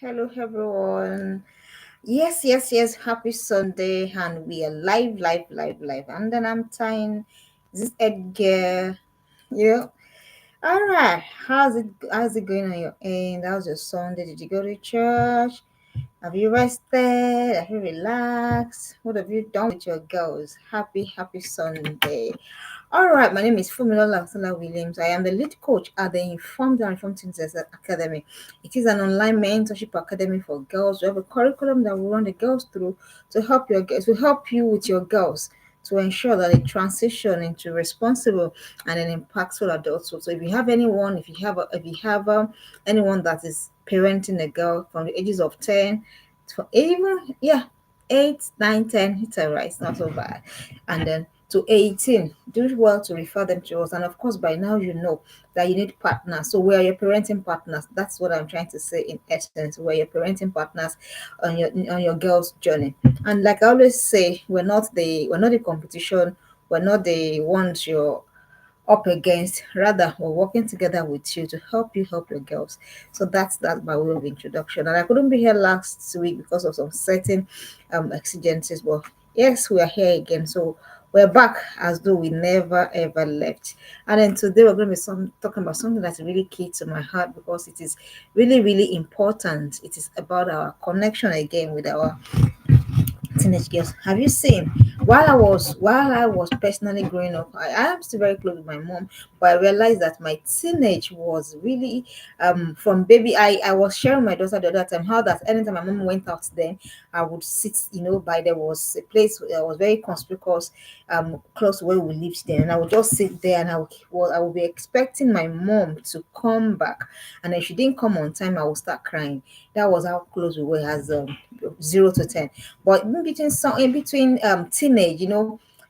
Hello, everyone. Yes. Happy Sunday, and we are live. And then I'm tying this Edgar. Yeah. All right. How's it going on your end? How's your Sunday? Did you go to church? Have you rested? Have you relaxed? What have you done with your girls? Happy Sunday. All right, my name is Fumilola Asala Williams. I am the lead coach at the Informed and Informed Teens Academy. It is an online mentorship academy for girls. We have a curriculum that we run the girls through to help you with your girls to ensure that they transition into responsible and an impactful adulthood. So if you have anyone that is parenting a girl from the ages of 10 to even 8, 9, 10, it's all right, it's not so bad. And then to 18, do well to refer them to us. And of course, by now you know that you need partners. So we're your parenting partners. That's what I'm trying to say in essence. We're your parenting partners on your girl's journey. And like I always say, we're not the competition, we're not the ones you're up against. Rather, we're working together with you to help you help your girls. So that's that by way of introduction. And I couldn't be here last week because of some certain exigencies, but yes, we are here again. So we're back as though we never ever left. And then today we're going to be talking about something that's really key to my heart because it is really important. It is about our connection again with our teenage girls. Have you seen while I was personally growing up, I am still very close with my mom, but I realized that my teenage was really from baby. I was sharing my daughter the other time how that anytime my mom went out then I would sit, by there was a place that was very conspicuous close to where we lived then, and I would just sit there and I would be expecting my mom to come back, and if she didn't come on time I would start crying. That was how close we were as 0 to 10. But in between teenage,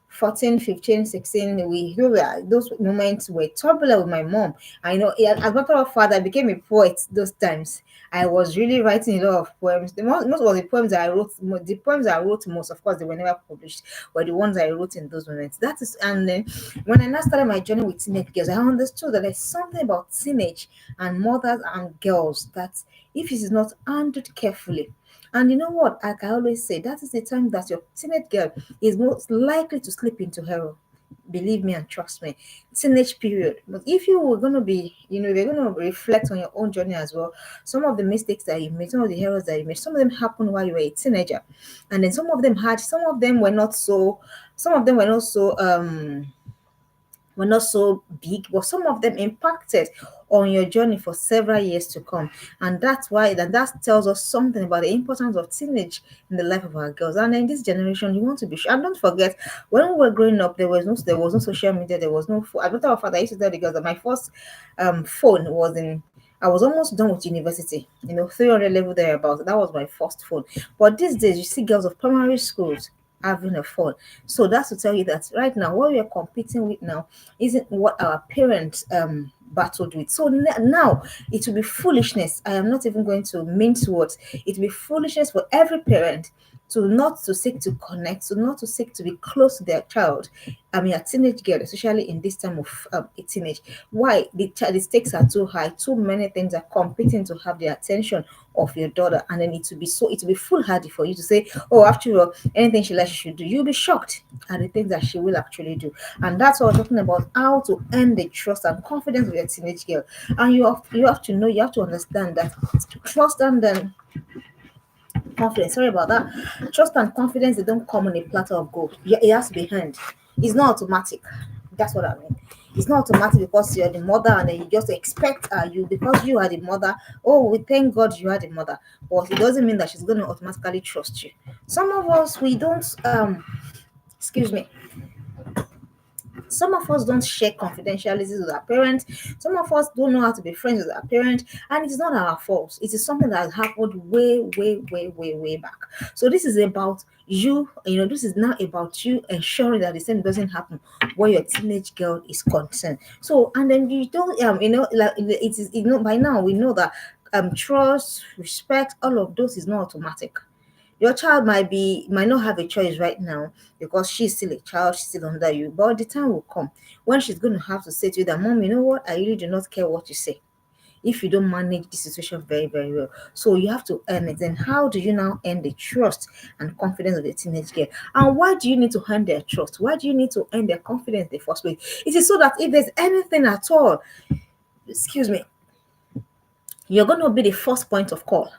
14, 15, 16, those moments were turbulent with my mom. I know, yeah, as a matter of fact, I became a poet those times. I was really writing a lot of poems. Most of the poems that I wrote, the poems I wrote most, of course, they were never published, were the ones I wrote in those moments. That is, and then when I now started my journey with teenage girls, I understood that there's something about teenage and mothers and girls that, if it is not handled carefully, and you know what? Like I always say, that is the time that your teenage girl is most likely to slip into error. Believe me and trust me. Teenage period. But if you were gonna be, you're gonna reflect on your own journey as well. Some of the mistakes that you made, some of the errors that you made, some of them happened while you were a teenager. And then some of them were not so, some of them were not so big, but some of them impacted on your journey for several years to come. And that's why that tells us something about the importance of teenage in the life of our girls. And in this generation, you want to be sure. And don't forget, when we were growing up, there was no social media, there was no phone. As a matter of fact, I used to tell the girls that my first phone was in, I was almost done with university, 300 level thereabouts. That was my first phone. But these days, you see girls of primary schools having a phone. So that's to tell you that right now, what we are competing with now isn't what our parents battled with. So now it will be foolishness. I am not even going to mince words. It will be foolishness for every parent to not to seek to connect, to not to seek to be close to their child. I mean, a teenage girl, especially in this time of a teenage. Why the stakes are too high? Too many things are competing to have the attention of your daughter, and then it will be foolhardy for you to say, "Oh, after all, anything she likes, she should do." You'll be shocked at the things that she will actually do, and that's what we're talking about: how to earn the trust and confidence of your teenage girl. And you have to know, you have to understand that trust and then confidence. Sorry about that. Trust and confidence, they don't come on a platter of gold. It has to be earned. It's not automatic. That's what I mean. It's not automatic because you're the mother and then you just expect you because you are the mother. Oh, we thank God you are the mother, but it doesn't mean that she's going to automatically trust you. Some of us we don't. Excuse me. Some of us don't share confidentialities with our parents. Some of us don't know how to be friends with our parents, and it is not our fault. It is something that has happened way back. So this is about you. This is now about you ensuring that the same doesn't happen where your teenage girl is concerned. So, and then you don't, like it is, by now we know that trust, respect, all of those is not automatic. Your child might not have a choice right now because she's still a child, she's still under you. But the time will come when she's going to have to say to you that, "Mom, you know what? I really do not care what you say. if you don't manage the situation very, very well. So you have to earn it. Then how do you now earn the trust and confidence of the teenage girl? And why do you need to earn their trust? Why do you need to earn their confidence in the first place? It is so that if there's anything at all, excuse me, you're going to be the first point of call.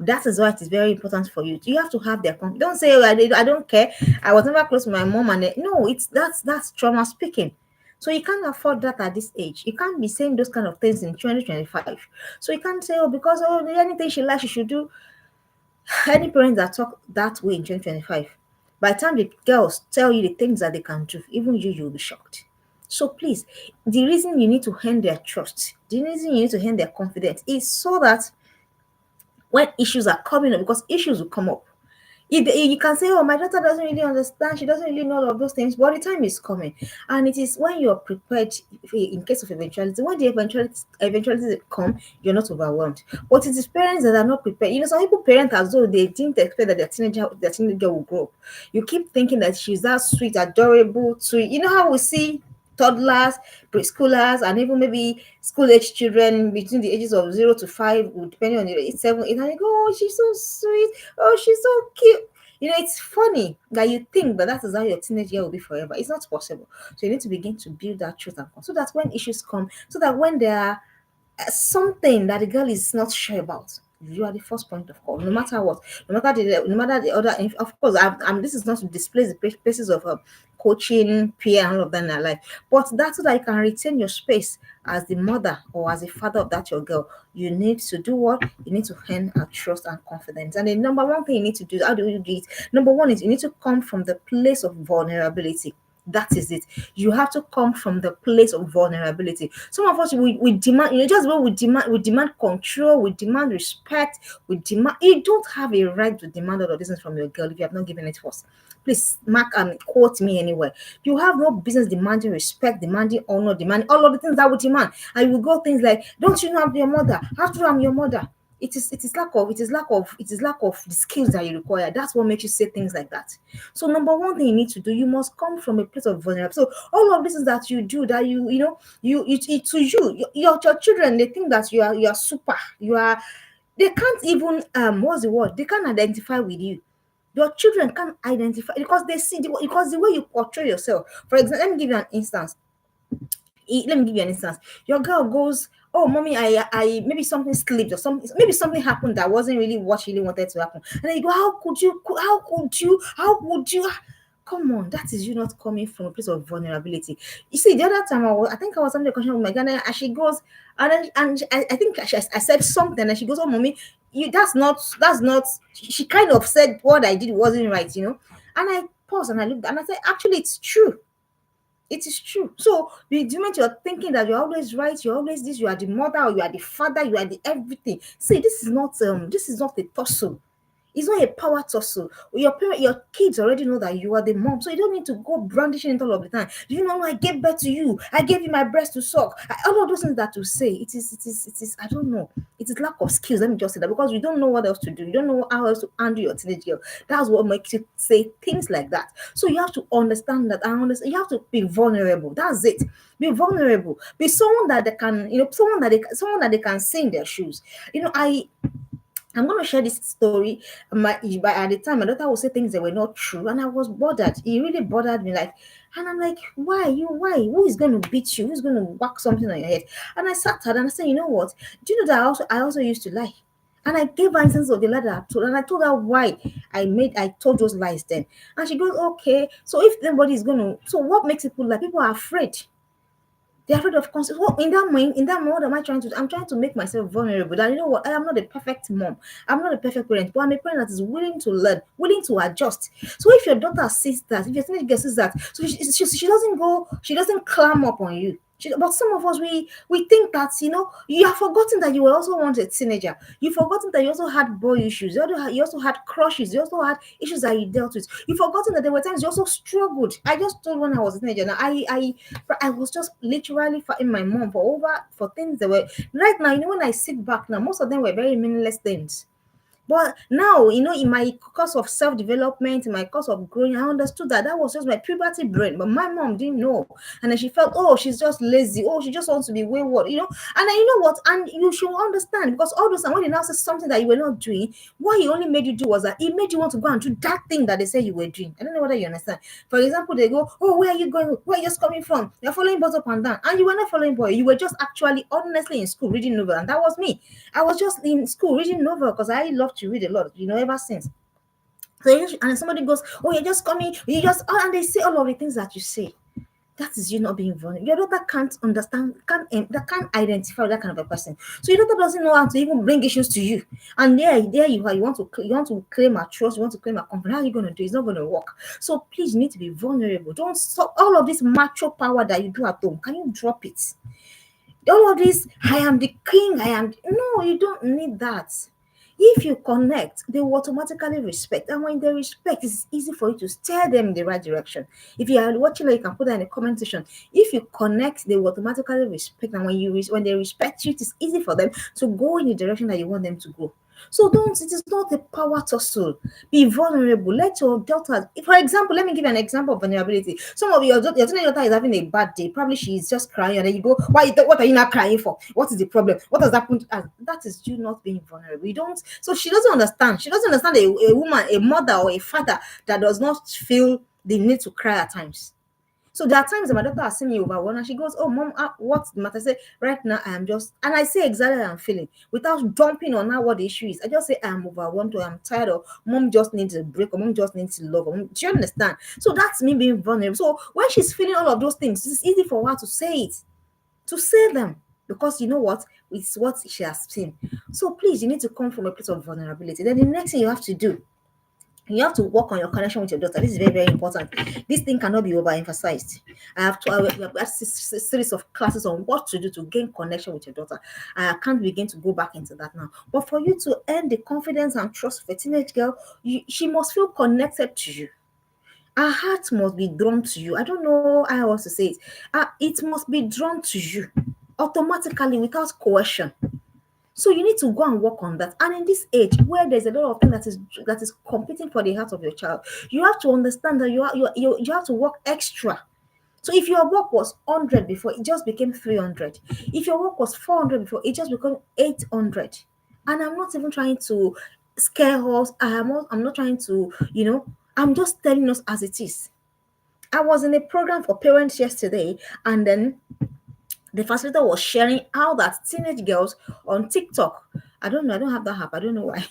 That is why it is very important for you. You have to have their confidence. Don't say, oh, I don't care. I was never close to my mom. And no, it's that's trauma speaking. So you can't afford that at this age. You can't be saying those kind of things in 2025. So you can't say, oh, because oh, anything she likes, she should do. Any parents that talk that way in 2025, by the time the girls tell you the things that they can do, even you'll be shocked. So please, the reason you need to earn their trust, the reason you need to earn their confidence is so that when issues are coming up, because issues will come up. You can say, oh, my daughter doesn't really understand, she doesn't really know all of those things, but the time is coming. And it is when you're prepared in case of eventuality, when the eventualities come, you're not overwhelmed. But it is parents that are not prepared. Some people parent as though they didn't expect that their teenager will grow up. You keep thinking that she's that sweet, adorable, sweet. You know how we see toddlers, preschoolers, and even maybe school age children between the ages of 0 to 5, depending on the 7, 8, and you go, oh, she's so sweet, oh, she's so cute. It's funny that you think that that is how your teenage year will be forever. It's not possible. So you need to begin to build that truth and so that when issues come, so that when there are something that the girl is not sure about, you are the first point of call, no matter what, no matter the other. Of course, this is not to displace the basis of coaching, peer, and all of that in our life, but that's so that you can retain your space as the mother or as a father of that your girl. You need to do what? You need to earn her trust and confidence. And the number one thing you need to do, how do you do it? Number one is you need to come from the place of vulnerability. That is it. You have to come from the place of vulnerability. Some of us we demand, just when we demand control, we demand respect, we demand. You don't have a right to demand all of this from your girl if you have not given it first. Please mark and quote me anywhere. You have no business demanding respect, demanding honor, demanding all of the things that we demand. And you will go things like, don't you know I'm your mother? After I'm your mother. It is lack of the skills that you require. That's what makes you say things like that. So number one thing you need to do, you must come from a place of vulnerability. So all of this is that you do, that to your children, they think that you are super. They can't even what's the word? They can't identify with you. Your children can't identify because they see because the way you portray yourself. For example, let me give you an instance. Your girl goes, oh mommy, I maybe something slipped or something, maybe something happened that wasn't really what she really wanted to happen, and then you go, how could you come on, that is you not coming from a place of vulnerability. You see, the other time I think I was having a question with my Ghana, and she goes, I think I said something, and she goes, oh mommy, that's not she kind of said what I did wasn't right, and I paused and I looked and I said, actually it's true. It is true. So the moment you're thinking that you're always right, you're always this, you are the mother or you are the father, you are the everything. See, this is not a tussle. It's not a power tussle. Your kids already know that you are the mom, so you don't need to go brandishing it all of the time. Do you know I gave birth to you? I gave you my breast to suck. All of those things that to say, it is. I don't know. It is lack of skills. Let me just say that because you don't know what else to do. You don't know how else to handle your teenage girl. That's what makes you say things like that. So you have to understand that. I understand. You have to be vulnerable. That's it. Be vulnerable. Be someone that they can, someone that they can see in their shoes. I'm going to share this story. At the time, my daughter would say things that were not true, and I was bothered. It really bothered me. And I'm like, why? Why? Who is going to beat you? Who's going to whack something on your head? And I sat her and I said, you know what? Do you know that I also used to lie? And I gave her instance of the lie that I told, and I told her why I told those lies then. And she goes, okay. So if nobody is going to, so what makes people lie? People are afraid. They're afraid of consequences. Well, in that moment, what am I trying to do? I'm trying to make myself vulnerable. That you know what, I am not a perfect mom. I'm not a perfect parent, but I'm a parent that is willing to learn, willing to adjust. So if your daughter sees that, if your teenage girl sees that, so she doesn't go, she doesn't clam up on you. But some of us we think that you have forgotten that you were also once a teenager. You've forgotten that you also had boy issues. You also had crushes. You also had issues that you dealt with. You've forgotten that there were times you also struggled. I just told when I was a teenager. Now I was just literally fighting my mom for things that were right now. When I sit back now, most of them were very meaningless things. But now, in my course of self development, in my course of growing, I understood that that was just my puberty brain. But my mom didn't know. And then she felt, oh, she's just lazy. Oh, she just wants to be wayward. And then you know what? And you should understand, because all those times when they now say something that you were not doing, what he only made you do was that he made you want to go and do that thing that they said you were doing. I don't know whether you understand. For example, they go, oh, where are you going? Where are you just coming from? You're following boys up and down. And you were not following boy. You were just actually honestly in school reading novel. And that was me. I was just in school reading novel because I love to read a lot, ever since. And somebody goes, oh, you're just coming, and they say all of the things that you say. That is you not being vulnerable. Your daughter can't understand, can't identify that kind of a person. So your daughter doesn't know how to even bring issues to you. And there you are. You want to claim her trust. You want to claim her confidence. How are you going to do? It's not going to work. So please, you need to be vulnerable. Don't stop all of this macho power that you do at home. Can you drop it? All of this, I am the king, no, you don't need that. If you connect, they will automatically respect. And when they respect, it's easy for you to steer them in the right direction. If you are watching, you can put that in the comment section. If you connect, they will automatically respect. And when they respect you, it is easy for them to go in the direction that you want them to go. So it is not a power tussle. Be vulnerable. Let your daughter, for example, let me give you an example of vulnerability. Some of your teenage daughter is having a bad day. Probably she is just crying, and then you go, what are you not crying for? What is the problem? What does that put? That is you not being vulnerable. You don't, so she doesn't understand. She doesn't understand a woman, a mother, or a father that does not feel the need to cry at times. So there are times that my daughter has seen me overwhelmed and she goes, oh, mom, what's the matter? I say, right now, I am just, and I say exactly how I'm feeling without dumping on her what the issue is. I just say, I'm overwhelmed, or I'm tired, or mom just needs a break, or mom just needs love. Do you understand? So that's me being vulnerable. So when she's feeling all of those things, it's easy for her to say it, to say them. Because you know what? It's what she has seen. So please, you need to come from a place of vulnerability. Then the next thing you have to do, you have to work on your connection with your daughter. This is very, very important. This thing cannot be overemphasized. We have a series of classes on what to do to gain connection with your daughter. I can't begin to go back into that now. But for you to earn the confidence and trust of a teenage girl, she must feel connected to you. Her heart must be drawn to you. I don't know how else to say it. It must be drawn to you automatically without coercion. So you need to go and work on that. And in this age where there's a lot of things that is competing for the heart of your child, you have to understand that you have to work extra. So if your work was 100 before, it just became 300. If your work was 400 before, it just became 800. And I'm not even trying to scare us. I'm not trying to, I'm just telling us as it is. I was in a program for parents yesterday, and then the facilitator was sharing how that teenage girls on TikTok, I don't know, I don't have that app, I don't know why.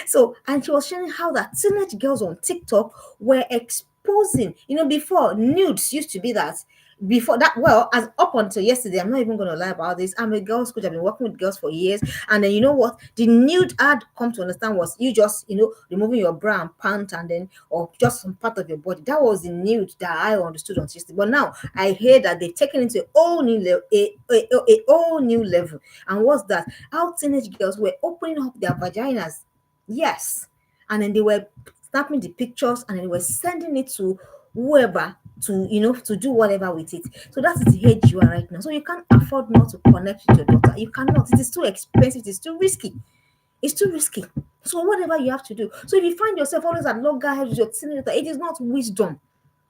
So, and she was sharing how that teenage girls on TikTok were exposing, before nudes used to be that. Before that, well, as up until yesterday, I'm not even going to lie about this. I'm a girls' coach. I've been working with girls for years, and then you know what? The nude ad come to understand was you just removing your bra and pant, and then or just some part of your body. That was the nude that I understood on yesterday. But now I hear that they've taken it to a whole new level, a whole new level. And what's that? How teenage girls were opening up their vaginas. Yes. And then they were snapping the pictures and they were sending it to whoever to do whatever with it. So that is the age you are right now. So you can't afford not to connect with your daughter. You cannot. It is too expensive. It is too risky. It's too risky. So whatever you have to do. So if you find yourself always at loggerheads with your teenager, it is not wisdom.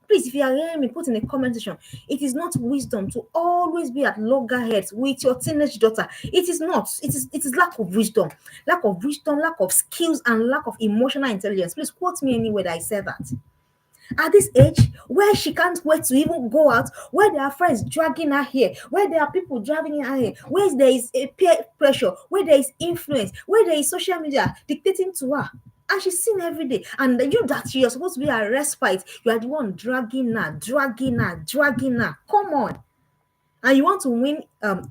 Please, if you are hearing me, put in a comment section. It is not wisdom to always be at loggerheads with your teenage daughter. It is not. It is lack of wisdom, lack of skills, and lack of emotional intelligence. Please quote me anywhere that I said that. At this age, where she can't wait to even go out, where there are friends dragging her here, where there are people dragging her here, where there is a peer pressure, where there is influence, where there is social media dictating to her. And she's seen every day. And you that you're supposed to be a respite, you are the one dragging her. Come on. And you want to win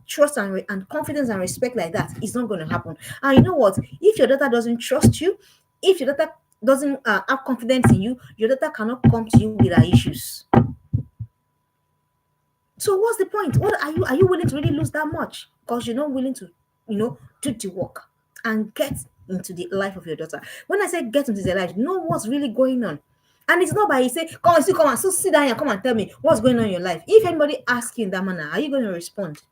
trust and confidence and respect like that, it's not going to happen. And you know what? If your daughter doesn't trust you, if your daughter doesn't have confidence in you, your daughter cannot come to you with her issues. So what's the point? What are you willing to really lose that much? Because you're not willing to, do the work and get into the life of your daughter. When I say get into the life, know what's really going on. And it's not by you say, come on, so sit down here, come and tell me what's going on in your life. If anybody asks you in that manner, are you going to respond?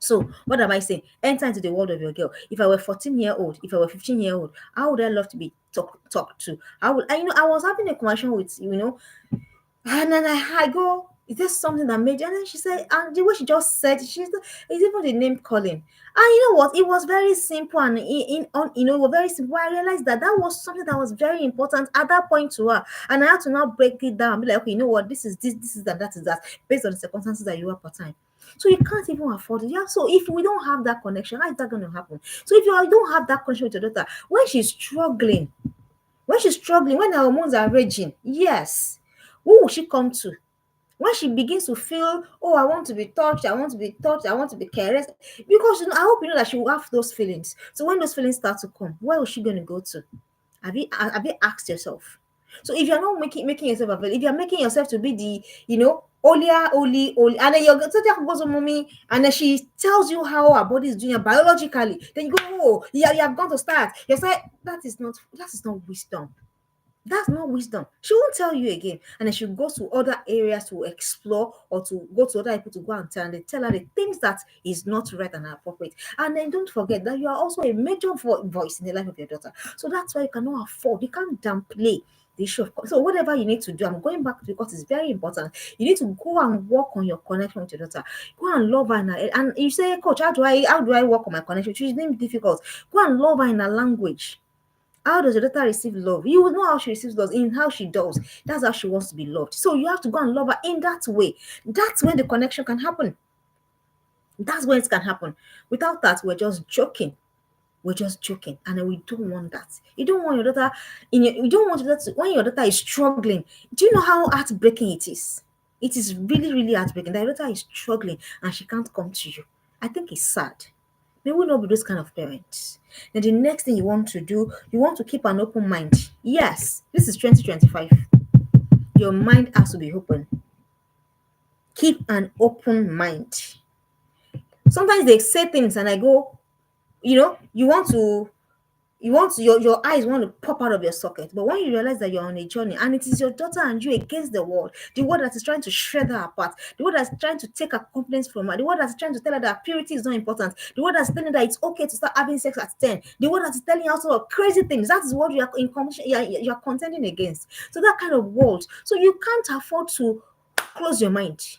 So what am I saying? Enter into the world of your girl. If I were 14-year-old, if I were 15-year-old, how would I love to be talked to? I was having a conversation with, and then I go, is there something that made you? And then she said, and the way she just said, it's even the name calling. And you know what? It was very simple and it was very simple. I realized that that was something that was very important at that point to her. And I had to now break it down, be like, okay, you know what? This is that is that, based on the circumstances that you are per time. So you can't even afford it. Yeah. So if we don't have that connection, how is that going to happen? So if you don't have that connection with your daughter, when she's struggling, when her hormones are raging, yes, who will she come to? When she begins to feel, oh, I want to be touched, I want to be touched, I want to be caressed, because I hope you know that she will have those feelings. So when those feelings start to come, where is she going to go to? Have you asked yourself? So if you're not making yourself available, if you're making yourself to be the, Olia, Oli, and then you're so goes to mommy, and then she tells you how her body is doing biologically, then you go, oh, yeah, you have gone to start. You're like, that is not wisdom. That's not wisdom. She won't tell you again. And then she goes to other areas to explore or to go to other people to go and tell. And they tell her the things that is not right and appropriate. And then don't forget that you are also a major voice in the life of your daughter. So that's why you cannot afford, you can't downplay the issue of. So whatever you need to do, I'm going back to, because it's very important. You need to go and work on your connection with your daughter. Go and love her and you say, Coach, how do I work on my connection? She's being difficult. Go and love her in a language. How does your daughter receive love? You will know how she receives love in how she does. That's how she wants to be loved. So you have to go and love her in that way. That's when the connection can happen. That's when it can happen. Without that, we're just joking. We're just joking, and we don't want that. You don't want your daughter you don't want your daughter when your daughter is struggling. Do you know how heartbreaking it is? It is really, really heartbreaking that your daughter is struggling and she can't come to you. I think it's sad. May we not be those kind of parents. Then the next thing you want to do, you want to keep an open mind. Yes, this is 2025. Your mind has to be open. Keep an open mind. Sometimes they say things and I go, your eyes want to pop out of your socket. But when you realize that you're on a journey and it is your daughter and you against the world that is trying to shred her apart, the world that's trying to take her confidence from her, the world that's trying to tell her that purity is not important, the world that's telling her that it's okay to start having sex at 10, the world that's telling you all sort of crazy things, that is what you are in competition, you're contending against. So that kind of world. So you can't afford to close your mind.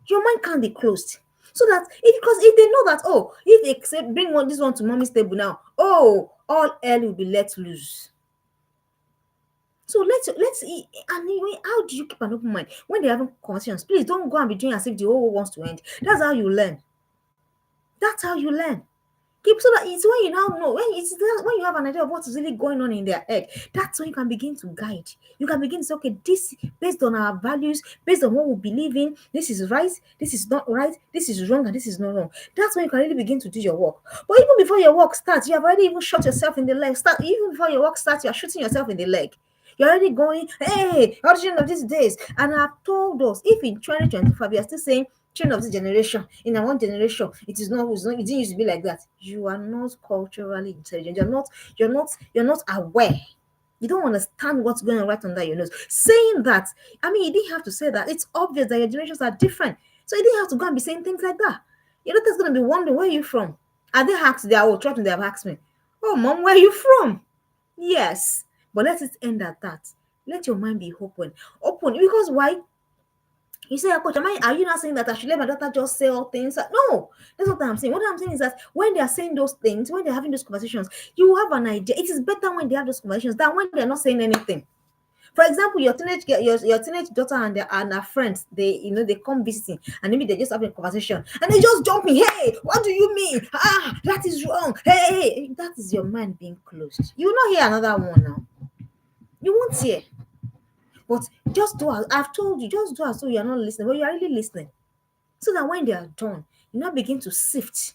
Your mind can't be closed. So that because if they know that, oh, if they say bring this one to mommy's table now, oh, all hell will be let loose. So let's and how do you keep an open mind when they're having conversations? Please don't go and be doing as if the whole world wants to end. That's how you learn. That's how you learn. Keep so that it's when you now know when you have an idea of what is really going on in their head. That's when you can begin to guide. You can begin to say, okay, this based on our values, based on what we believe in, this is right, this is not right, this is wrong, and this is not wrong. That's when you can really begin to do your work. But even before your work starts, you have already even shot yourself in the leg. Even before your work starts, you are shooting yourself in the leg. You're already going, hey, origin of these days. And I've told us, if in 2025 you're still saying change of this generation, in our own generation, it didn't used to be like that. You are not culturally intelligent. You're not aware. You don't understand what's going on right under your nose. Saying that, I mean, you didn't have to say that. It's obvious that your generations are different. So you didn't have to go and be saying things like that. Your daughter's going to be wondering, where are you from? Are they asked their old children, they have asked me, oh, mom, where are you from? Yes. But let it end at that. Let your mind be open. Open. Because why? You say, Coach, are you not saying that I should let my daughter just say all things? No, that's what I'm saying. What I'm saying is that when they are saying those things, when they're having those conversations, you have an idea. It is better when they have those conversations than when they're not saying anything. For example, your teenage daughter and her friends, they come visiting and maybe they just having a conversation and they just jumping. Hey, what do you mean? That is wrong. Hey, that is your mind being closed. You will not hear another one now. You won't hear. But just do as I've told you, just do as though you're not listening, but you're really listening. So that when they are done, you now begin to sift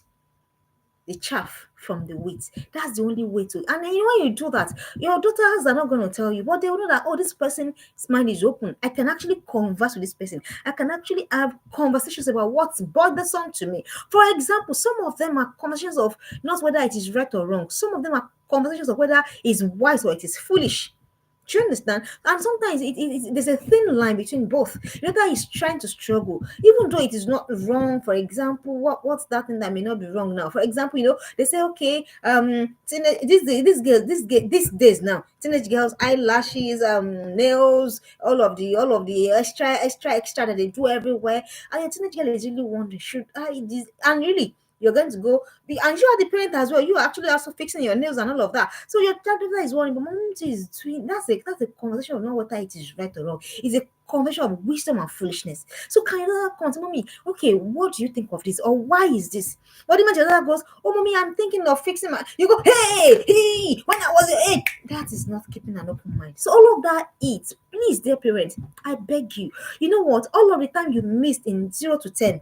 the chaff from the wheat. That's the only way to. And then when you do that, your daughters are not going to tell you, but they will know that, oh, this person's mind is open. I can actually converse with this person. I can actually have conversations about what's bothersome to me. For example, some of them are conversations of not whether it is right or wrong. Some of them are conversations of whether it's wise or it is foolish. Do you understand? And sometimes there's a thin line between both. The other is trying to struggle, even though it is not wrong. For example, what's that thing that may not be wrong now? For example, they say, okay, these days now, teenage girls, eyelashes, nails, all of the extra that they do everywhere, and your teenage girl is really wondering, should I this? And really, you're going to go and you are the parent as well. You are actually also fixing your nails and all of that. So your child is worrying, but mom is doing that's a conversation of not whether it is right or wrong. It's a conversation of wisdom and foolishness. So can you come to mommy? Okay, what do you think of this? Or why is this? What the mother goes, oh mommy, I'm thinking of fixing my you go, hey, when I was your age. That is not keeping an open mind. So all of that please, dear parents, I beg you. You know what? All of the time you missed in 0 to 10,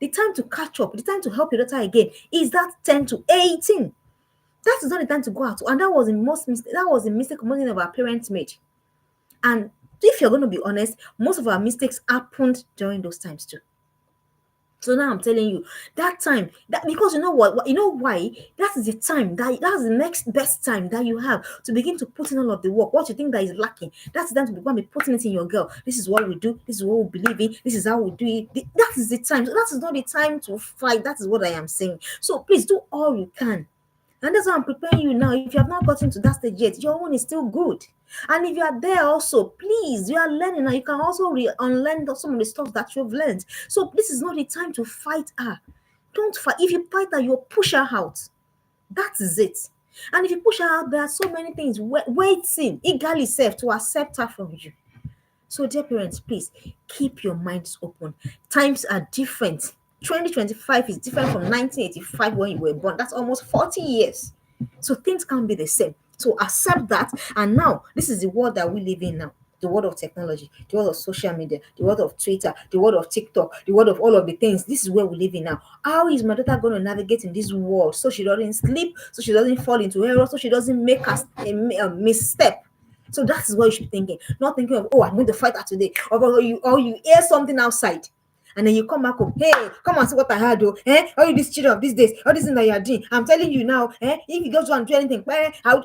the time to catch up, the time to help your daughter again is that 10 to 18. That is not the time to go out. And that was the mistake most of our parents made. And if you're going to be honest, most of our mistakes happened during those times too. So now I'm telling you that time, that because you know what, you know why, that is the time that's the next best time that you have to begin to put in all of the work. What you think that is lacking, that's the time to be putting it in your girl. This is what we do, this is what we believe in, this is how we do it. That is the time. So that is not the time to fight. That is what I am saying. So please do all you can. And that's why I'm preparing you now. If you have not gotten to that stage yet, your own is still good. And if you are there also, please, you are learning now. You can also unlearn some of the stuff that you've learned. So this is not the time to fight her. Don't fight. If you fight her, you'll push her out. That is it. And if you push her out, there are so many things waiting eagerly to accept her from you. So, dear parents, please keep your minds open. Times are different. 2025 is different from 1985 when you were born. That's almost 40 years. So things can't be the same. So accept that. And now, this is the world that we live in now. The world of technology, the world of social media, the world of Twitter, the world of TikTok, the world of all of the things. This is where we live in now. How is my daughter going to navigate in this world so she doesn't sleep, so she doesn't fall into error, so she doesn't make a misstep? So that is what you should be thinking. Not thinking of, oh, I'm going to fight her today. Or you hear something outside. And then you come back home, hey, come and see what I had, oh, all you these children of these days, all this thing that you are doing. I'm telling you now, if you go to and do anything, that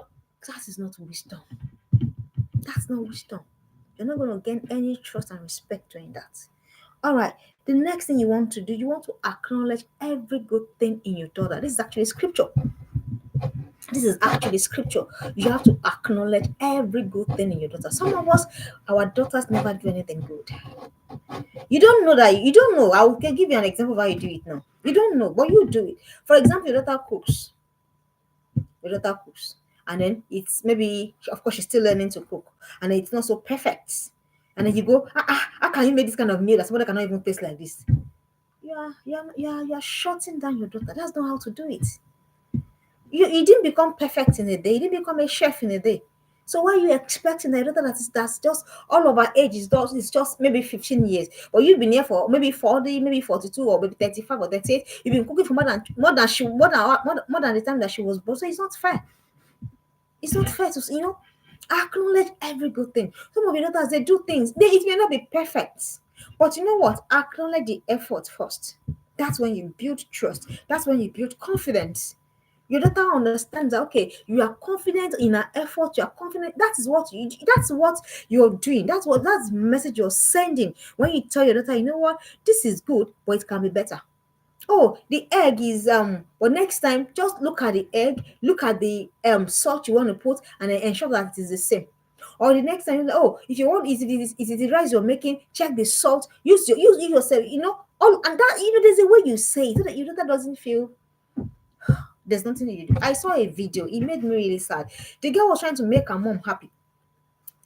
is not wisdom. That's not wisdom. You're not going to gain any trust and respect doing that. All right. The next thing you want to do, you want to acknowledge every good thing in your daughter. This is actually scripture. This is actually scripture. You have to acknowledge every good thing in your daughter. Some of us, our daughters never do anything good. You don't know that. You don't know. I will give you an example of how you do it now. You don't know, but you do it. For example, your daughter cooks. And then it's maybe, of course, she's still learning to cook. And then it's not so perfect. And then you go, how can you make this kind of meal that somebody cannot even taste like this? You're shutting down your daughter. That's not how to do it. You didn't become perfect in a day. You didn't become a chef in a day. So why are you expecting a daughter that's just all of her age is just maybe 15 years, but you've been here for maybe 40, maybe 42, or maybe 35 or 38. You've been cooking for more than the time that she was born. So it's not fair. It's not fair to acknowledge every good thing. Some of your daughters, they do things. It may not be perfect, but you know what? Acknowledge the effort first. That's when you build trust. That's when you build confidence. Your daughter understands that, okay, you are confident in her effort, you are confident. That's what you're doing. That's the message you're sending when you tell your daughter, you know what, this is good, but it can be better. Oh, the egg is but next time just look at the egg, look at the salt you want to put, and then ensure that it is the same. Or the next time, oh, if you want, is it the rice you're making, check the salt, use yourself, all, and that, there's a way you say it so that your daughter doesn't feel there's nothing you do. I saw a video. It made me really sad. The girl was trying to make her mom happy.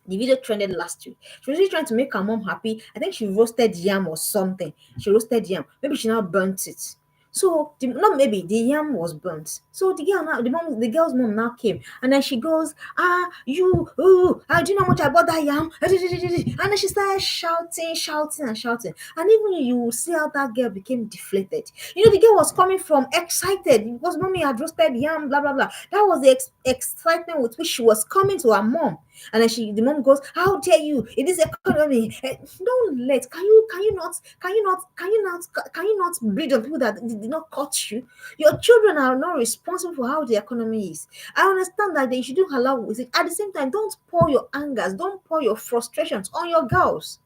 The video trended last week. She was really trying to make her mom happy. I think she roasted yam or something. She roasted yam. Maybe she now burnt it. So not maybe the yam was burnt. So the girl's mom now came, and then she goes, do you know how much I bought that yam? And then she started shouting. And even you will see how that girl became deflated. The girl was coming from excited because mommy had roasted yam, blah blah blah. That was the excitement with which she was coming to her mom. And then the mom goes, "How dare you? In this economy, don't let. Can you not breed on people that did not cut you? Your children are not responsible for how the economy is. I understand that they shouldn't allow with it. At the same time, don't pour your angers, don't pour your frustrations on your girls.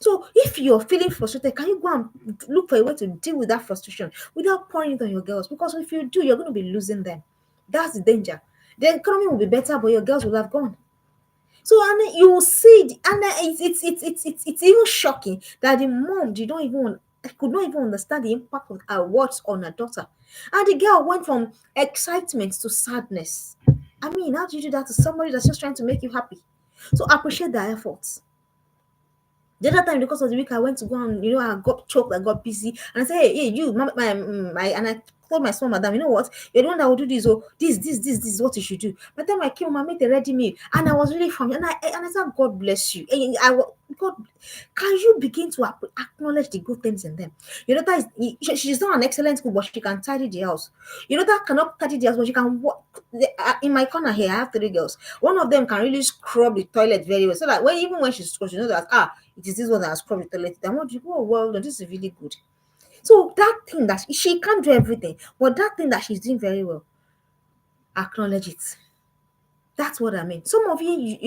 So if you're feeling frustrated, can you go and look for a way to deal with that frustration without pouring it on your girls? Because if you do, you're going to be losing them. That's the danger. The economy will be better, but your girls will have gone. So and then you will see, and then it's even shocking that the mom did not even could not even understand the impact of her words on her daughter, and the girl went from excitement to sadness. I mean, how do you do that to somebody that's just trying to make you happy? So appreciate their efforts. The other time, because of the week, I went to go and I got choked, I got busy, and I said, "Hey, you, and I told my small madam, you know what? You're the one that will do this. Oh, this is what you should do." By the time I came home, I made a ready meal, and I was really fun. And I said, "God bless you." God, can you begin to acknowledge the good things in them? Your daughter she's not an excellent cook, but she can tidy the house. Your daughter cannot tidy the house, but she can walk. In my corner here, I have three girls. One of them can really scrub the toilet very well, so that even when she scrubs, she knows that it is this one that has scrubbed the toilet. And what you go, oh, well, no, this is really good. So that thing that she can't do everything, but that thing that she's doing very well, acknowledge it. That's what I mean. Some of you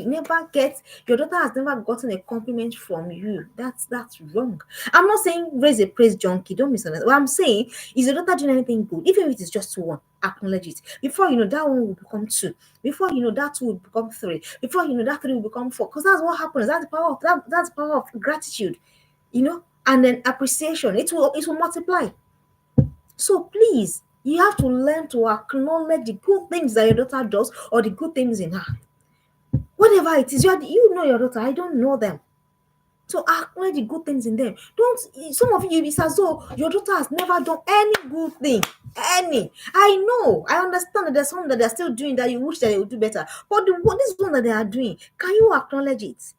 never get, your daughter has never gotten a compliment from you. That's wrong. I'm not saying raise a praise junkie. Don't misunderstand. What I'm saying is your daughter doing anything good, even if it is just one, acknowledge it. Before you know, that one will become two. Before you know, that two will become three. Before you know, that three will become four. Because that's what happens. That's the power of that's the power of gratitude. And then appreciation. It will multiply. So please, you have to learn to acknowledge the good things that your daughter does or the good things in her. Whatever it is, you know your daughter, I don't know them. So acknowledge the good things in them. Don't some of you, it's as though your daughter has never done any good thing. Any. I know, I understand that there's something that they're still doing that you wish that they would do better. But this one that they are doing, can you acknowledge it?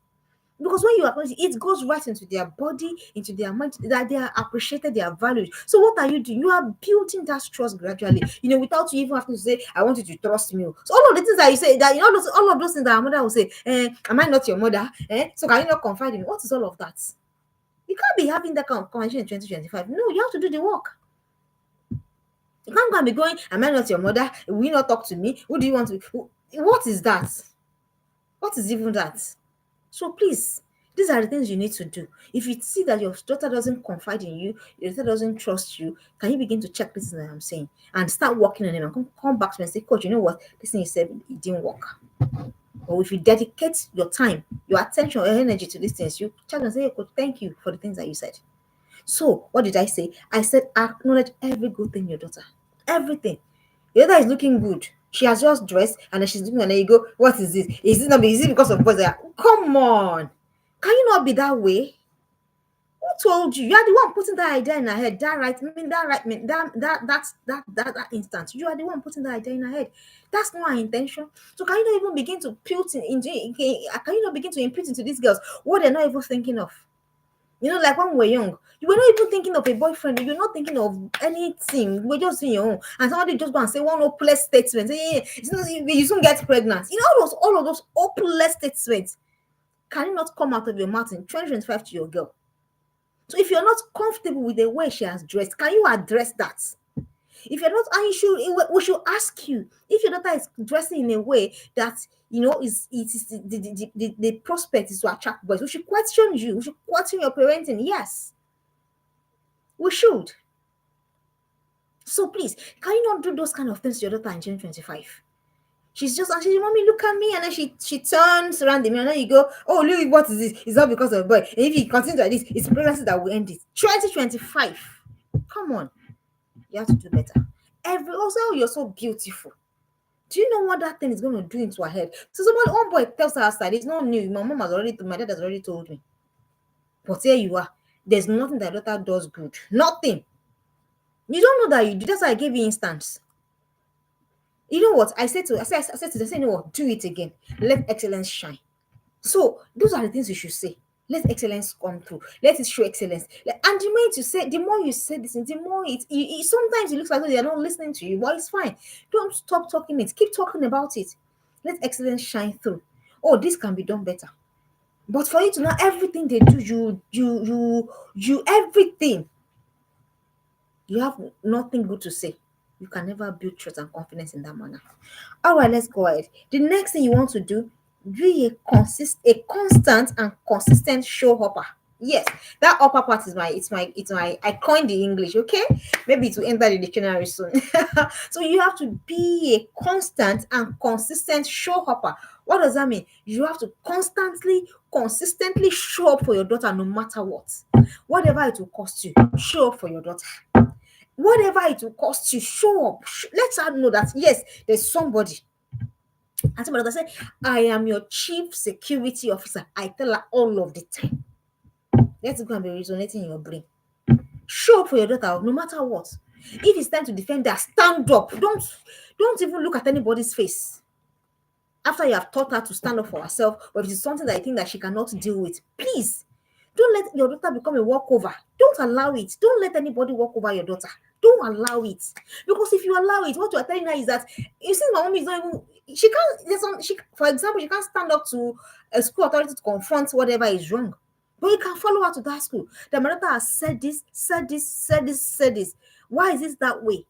Because when you acknowledge it, it goes right into their body, into their mind, that they are appreciated, they are valued. So what are you doing? You are building that trust gradually, without you even having to say, "I want you to trust me." So all of the things that you say, that all of those things that our mother will say, "Am I not your mother? So can you not confide in me?" What is all of that? You can't be having that kind of conversation in 2025. No, you have to do the work. You can't go and be going, "Am I not your mother? Will you not talk to me? Who do you want to?" What is that? What is even that? So please, these are the things you need to do. If you see that your daughter doesn't confide in you, your daughter doesn't trust you, can you begin to check this thing that I'm saying and start working on it and come back to me and say, "Coach, you know what? This thing you said, it didn't work." Or if you dedicate your time, your attention, your energy to these things, you chat and say, "Hey, Coach, thank you for the things that you said." So what did I say? I said acknowledge every good thing in your daughter. Everything. Your daughter is looking good. She has just dressed and then she's looking and then you go, "What is this? Is it because of boys?" Come on. Can you not be that way? Who told you? You are the one putting that idea in her head. That right, I mean that right, I mean that instant. You are the one putting that idea in her head. That's not our intention. So can you not even begin to put into? Can you not begin to impute into these girls what they're not even thinking of? Like when we were young, you were not even thinking of a boyfriend. You're not thinking of anything. You were just doing your own. And somebody just go and say one hopeless statement. Say, "Yeah, you soon get pregnant." All of those hopeless statements can you not come out of your mouth in 2025 to your girl? So if you're not comfortable with the way she has dressed, can you address that? If you're not, and we should ask you if your daughter is dressing in a way that is the prospect is to attract boys. We should question you. We should question your parenting. Yes, we should. So please, can you not do those kind of things to your daughter in 2025? She's just and she's, "Mommy, look at me," and then she turns around the mirror, and then you go, "Oh, look, what is this? It's not because of a boy. And if you continue like this, it's pregnancy that will end it." 2025. Come on, you have to do better. Also, you're so beautiful. Do you know what that thing is going to do into her head? So one boy tells her outside, it's not new. My dad has already told me. But here you are. There's nothing that daughter does good. Nothing. You don't know that you do. That's why I gave you instance. You know what? I said to them, "You know what? Do it again. Let excellence shine." So those are the things you should say. Let excellence come through. Let it show excellence. And the more you say, the more you say this, the more sometimes it looks like they are not listening to you, but it's fine. Don't stop talking it. Keep talking about it. Let excellence shine through. Oh, this can be done better. But for you to know everything they do, you everything, you have nothing good to say. You can never build trust and confidence in that manner. All right, let's go ahead. The next thing you want to do, be a constant and consistent show hopper. Yes, that upper part is my I coined the English, okay? Maybe it will enter the dictionary soon. So you have to be a constant and consistent show hopper. What does that mean? You have to consistently show up for your daughter no matter what. Whatever it will cost you, show up for your daughter. Whatever it will cost you, show up. Let her know that yes, there's somebody. And somebody that say, I am your chief security officer. I tell her all of the time. Let's go and be resonating in your brain. Show up for your daughter no matter what. If it's time to defend her, stand up. Don't even look at anybody's face. After you have taught her to stand up for herself, or if it's something that I think that she cannot deal with, please don't let your daughter become a walkover. Don't allow it. Don't let anybody walk over your daughter. Don't allow it. Because if you allow it, what you are telling her is that you see, my mom is not even she can't for example, she can't stand up to a school authority to confront whatever is wrong. But you can follow her to that school. The my daughter has said this, said this, said this, said this. Why is this that way?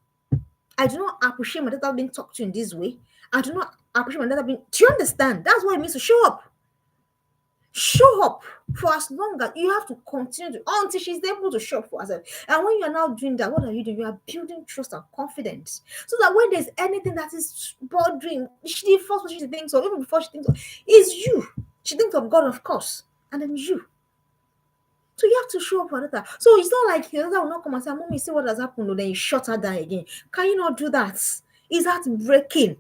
I do not appreciate my daughter being talked to in this way. I do not appreciate my daughter being. Do you understand? That's what it means to show up. Show up for as long as you have to continue to until she's able to show up for herself. And when you are now doing that, what are you doing? You are building trust and confidence. So that when there's anything that is bothering, the first person she thinks of, even before she thinks of, is you. She thinks of God, of course, and then you. So you have to show up for that. So it's not like your daughter will not come and say, Mommy, see what has happened, or then you shut her down again. Can you not do that? Is that breaking?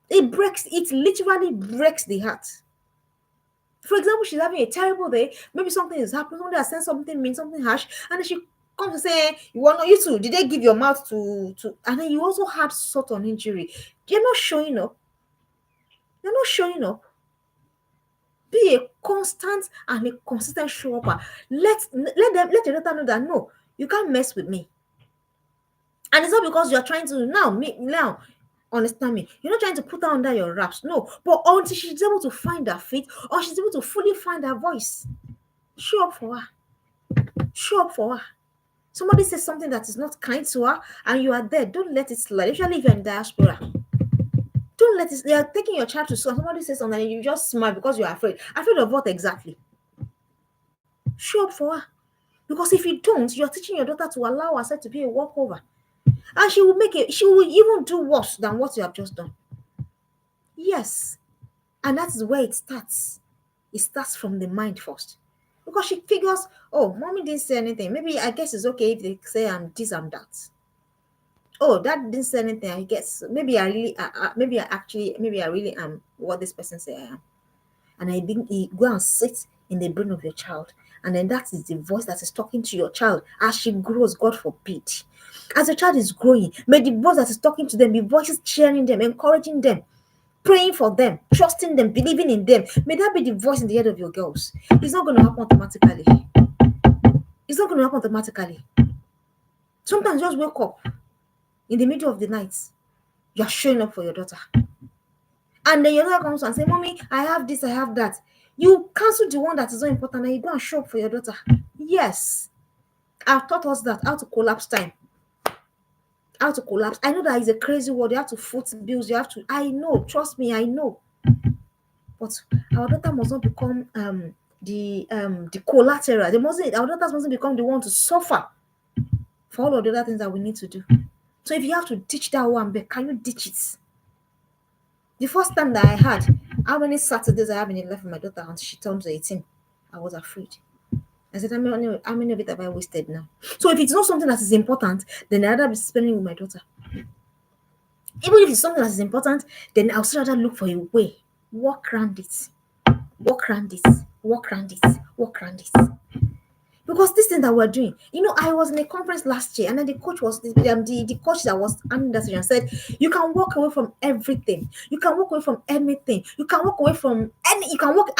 It literally breaks the heart. For example, she's having a terrible day. Maybe something is happening. Somebody has said something mean, something harsh, and then she comes to say, "You want you too? Did they give your mouth to?" And then you also had sort of injury. You're not showing up. You're not showing up. Be a constant and a consistent show up. Let your daughter know that no, you can't mess with me. And it's not because you're trying to now understand me. You're not trying to put her under your wraps. No, but until she's able to find her feet or she's able to fully find her voice, show up for her. Show up for her. Somebody says something that is not kind to her and you are there. Don't let it slide. Especially if you're in diaspora. Don't let it. They are taking your child to school. Somebody says something and you just smile because you're afraid. Afraid of what exactly? Show up for her. Because if you don't, you're teaching your daughter to allow herself to be a walkover. And she will even do worse than what you have just done. Yes. And that is where it starts. It starts from the mind first. Because she figures, oh, mommy didn't say anything. Maybe I guess it's okay if they say I'm this, I'm that. Oh, that didn't say anything. I guess maybe I really am what this person say I am. And I think you go and sit in the brain of your child. And then that is the voice that is talking to your child as she grows, God forbid. As the child is growing, may the voice that is talking to them be voices cheering them, encouraging them, praying for them, trusting them, believing in them. May that be the voice in the head of your girls. It's not going to happen automatically. It's not going to happen automatically. Sometimes just wake up in the middle of the night. You're showing up for your daughter. And then your daughter comes and says, Mommy, I have this, I have that. You cancel the one that is not important and you go and show up for your daughter. Yes. I've taught us that, how to collapse time. How to collapse. I know that is a crazy word. You have to foot bills. You have to. I know. Trust me. I know. But our daughter must not become the collateral. Our daughters mustn't become the one to suffer for all of the other things that we need to do. So if you have to teach that one, can you teach it? The first time that I had, how many Saturdays I have in the life of my daughter until she turned 18, I was afraid. I said, how many of it have I wasted now? So if it's not something that is important, then I'd rather be spending with my daughter. Even if it's something that is important, then I'll still rather look for a way. Walk around it. Walk around it. Walk around it. Walk around it. Because this thing that we're doing, I was in a conference last year, and then the coach was the coach that was handling that session said, you can walk away from everything. You can walk away from anything. You can walk away from you can walk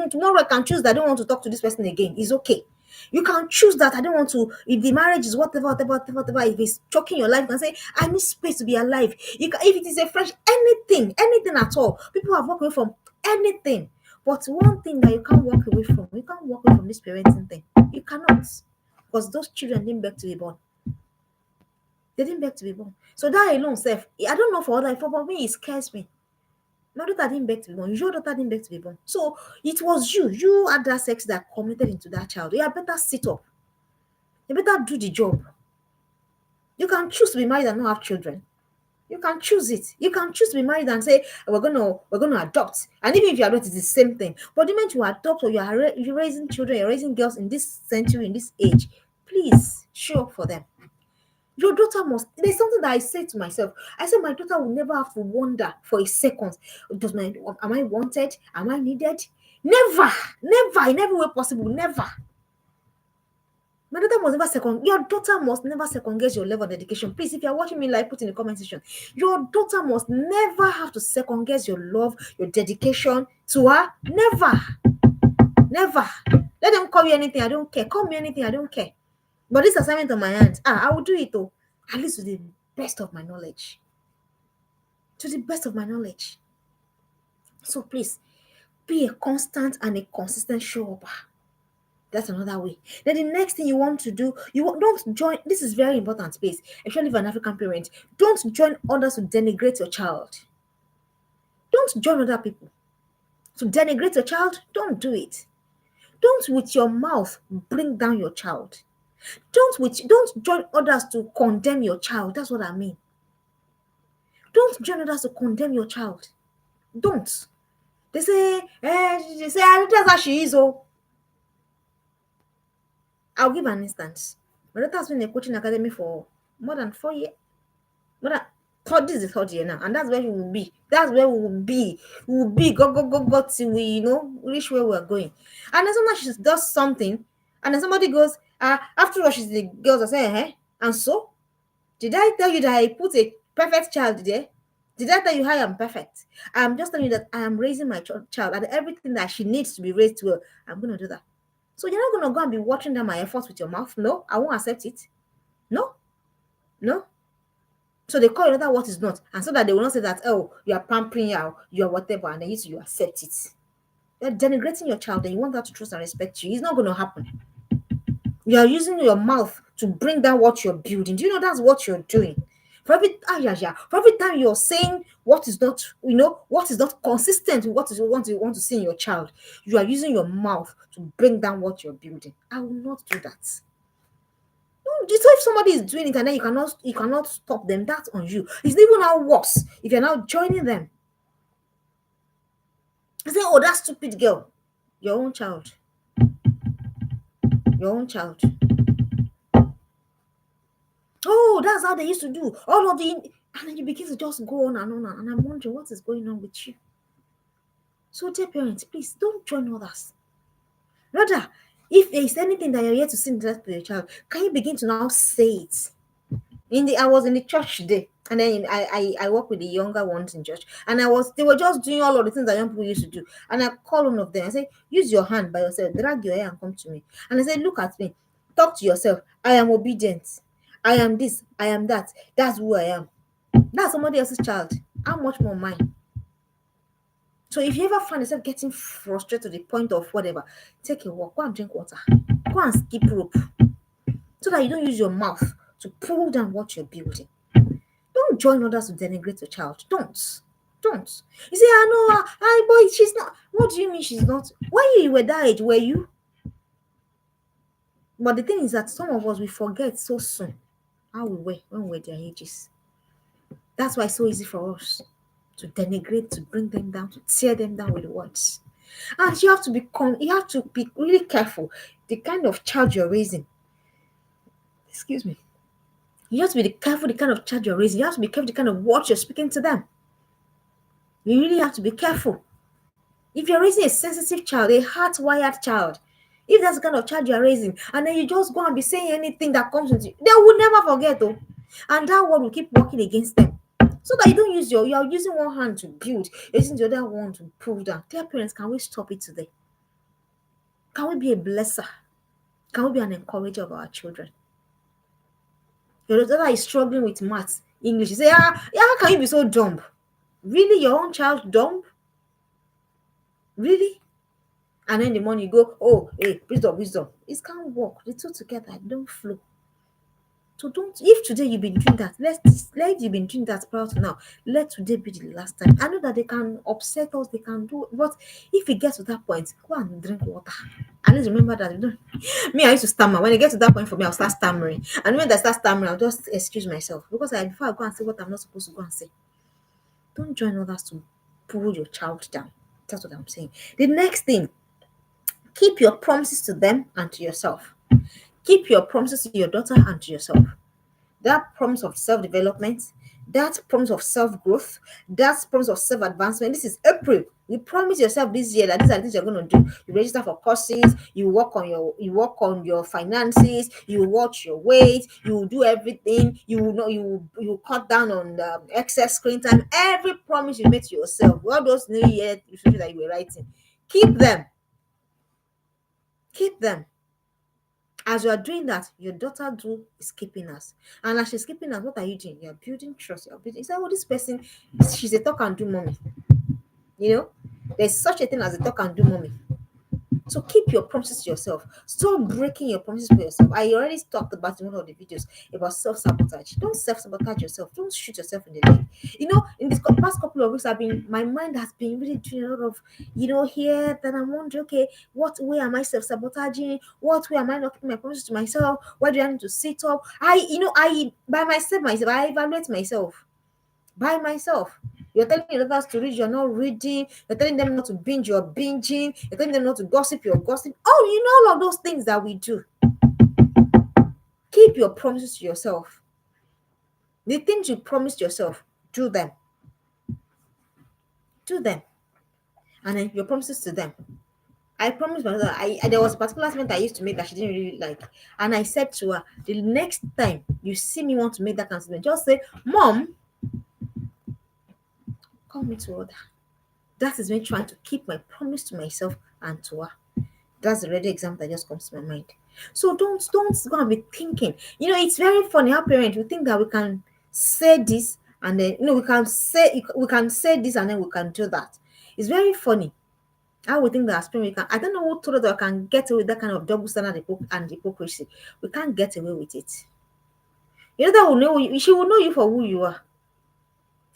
tomorrow. I can choose that I don't want to talk to this person again. It's okay. You can choose that. I don't want to. If the marriage is whatever, if it's choking your life, you can say, I need space to be alive. You can, if it is a fresh anything at all. People have walked away from anything. But one thing that you can't walk away from, you can't walk away from this parenting thing. You cannot. Because those children didn't beg to be born. They didn't beg to be born. So that alone, self, I don't know for other, for me, it scares me. My daughter didn't beg to be born. Your daughter didn't beg to be born. So it was you. You had that sex that committed into that child. You had better sit up. You better do the job. You can choose to be married and not have children. You can choose it. You can choose to be married and say we're gonna adopt. And even if you adopt, it's the same thing. But the moment you adopt or you're raising children, you're raising girls in this century, in this age, please show up for them. Your daughter must. There's something that I say to myself. I said my daughter will never have to wonder for a second. Am I wanted? Am I needed? Never, never, in every way possible. Never. My daughter must never second. Your daughter must never second guess your level of dedication. Please, if you're watching me live, put in the comment section. Your daughter must never have to second guess your love, your dedication to her. Never, never. Let them call you anything. I don't care. Call me anything. I don't care. But this assignment on my hands, I will do it though. At least to the best of my knowledge. To the best of my knowledge. So please, be a constant and a consistent show-up. That's another way. Then the next thing you want to do, don't join. This is very important, space, especially for an African parent. Don't join others to denigrate your child. Don't join other people to denigrate your child. Don't do it. Don't with your mouth bring down your child. Don't join others to condemn your child. That's what I mean. Don't join others to condemn your child. Don't. They say, that's how she is. Oh, I'll give an instance. My daughter has been in a coaching academy for more than 4 years. More than this is the third year now, and that's where we will be. That's where we will be. We will be go till we reach where we're going. And then sometimes she does something, and then somebody goes, after all, she's the girls are saying, and so did I tell you that I put a perfect child there? Did I tell you how I am perfect? I'm just telling you that I am raising my child and everything that she needs to be raised well. I'm going to do that. So you're not going to go and be watching down my efforts with your mouth. No, I won't accept it. No. So they call it that what is not. And so that they will not say that, oh, you are pampering her, you are whatever, and then you accept it. You're denigrating your child and you want her to trust and respect you. It's not going to happen. You are using your mouth to bring down what you're building. Do you know that's what you're doing? For every time you're saying what is not, what is not consistent with what is you want to see in your child, you are using your mouth to bring down what you're building. I will not do that. So if somebody is doing it and then you cannot stop them, that's on you. It's even now worse if you're now joining them. I say, oh, that stupid girl. Your own child. Oh, that's how they used to do. All of the, and then you begin to just go on and on, and I'm wondering what is going on with you. So, dear parents, please don't join others. Rather, if there is anything that you're here to say to your child, can you begin to now say it? I was in the church today, and then I work with the younger ones in church, and they were just doing all of the things that young people used to do. And I call one of them. I say, use your hand by yourself, drag your hair and come to me. And I say, look at me, talk to yourself. I am obedient. I am this. I am that. That's who I am. That's somebody else's child. How much more mine? So if you ever find yourself getting frustrated to the point of whatever, take a walk, go and drink water, go and skip rope, so that you don't use your mouth to pull down what you're building. Don't join others to denigrate your child. Don't. You say, I know, boy, she's not. What do you mean she's not? When you were that age, were you? But the thing is that some of us, we forget so soon how we were when we were their ages. That's why it's so easy for us to denigrate, to bring them down, to tear them down with words. And you have to be really careful the kind of child you're raising. Excuse me. You have to be careful the kind of child you're raising. You have to be careful the kind of words you're speaking to them. You really have to be careful. If you're raising a sensitive child, a heart-wired child, if that's the kind of child you're raising, and then you just go and be saying anything that comes into you, they will never forget, though. And that word will keep working against them. So that you don't use you are using one hand to build, using the other one to pull down. Dear parents, can we stop it today? Can we be a blesser? Can we be an encourager of our children? Your daughter is struggling with maths, English. You say, yeah, how can you be so dumb? Really, your own child dumb? Really? And then the morning you go, oh, hey, wisdom, wisdom. It can't work. The two together don't flow. So don't, if today you've been doing that, let you been doing that prior to now. Let today be the last time. I know that they can upset us, they can do, but if it gets to that point, go and drink water. And let's remember that you don't. Me, I used to stammer. When I get to that point for me, I'll start stammering. And when I start stammering, I'll just excuse myself. Because before I go and say what I'm not supposed to go and say, don't join others to pull your child down. That's what I'm saying. The next thing, keep your promises to them and to yourself. Keep your promises to your daughter and to yourself. That promise of self-development, that promise of self-growth, that promise of self-advancement. This is April. You promise yourself this year that these are the things you're going to do. You register for courses, you work on your finances, you watch your weight, you will do everything, you will know you will cut down on excess screen time. Every promise you made to yourself, all those new year resolutions that you were writing, keep them. Keep them. As you are doing that, your daughter too is keeping us. And as she's keeping us, what are you doing? You're building trust. You're building. It's like, oh, this person, she's a talk and do mommy. You know, there's such a thing as a talk and do mommy. So keep your promises to yourself. Stop breaking your promises for yourself. I already talked about in one of the videos about self-sabotage. Don't self-sabotage yourself. Don't shoot yourself in the leg. In this past couple of weeks, my mind has been really doing a lot of, here. Then I'm wondering, okay, what way am I self-sabotaging? What way am I not keeping my promises to myself? Why do I need to sit up? I by myself, I evaluate myself by myself. You're telling your others to read, you're not reading. You're telling them not to binge, you're binging. You're telling them not to gossip, you're gossiping. Oh, all of those things that we do. Keep your promises to yourself. The things you promised yourself, do them. Do them. And then your promises to them. I promised myself, there was a particular statement I used to make that she didn't really like. And I said to her, the next time you see me want to make that statement, just say, Mom, call me to order. That is me trying to keep my promise to myself and to her. That's the ready example that just comes to my mind. So don't gonna be thinking. It's very funny how parents we think that we can say this and then we can say this and then we can do that. It's very funny how we think that as parents we can. I don't know who told us that we can get away with that kind of double standard and hypocrisy. We can't get away with it. That will know you. She will know you for who you are.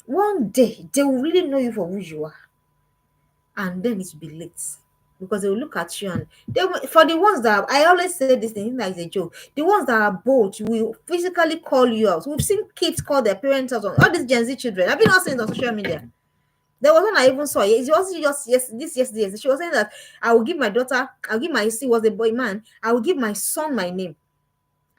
One day they will really know you for who you are, and then it will be late because they will look at you and for the ones that I always say this thing like it's a joke. The ones that are bold will physically call you out. We've seen kids call their parents out on all these Gen Z children. Have you not seen it on social media? There was one I even saw. It was just yesterday. She was saying that I'll give my see was a boy man. I will give my son my name.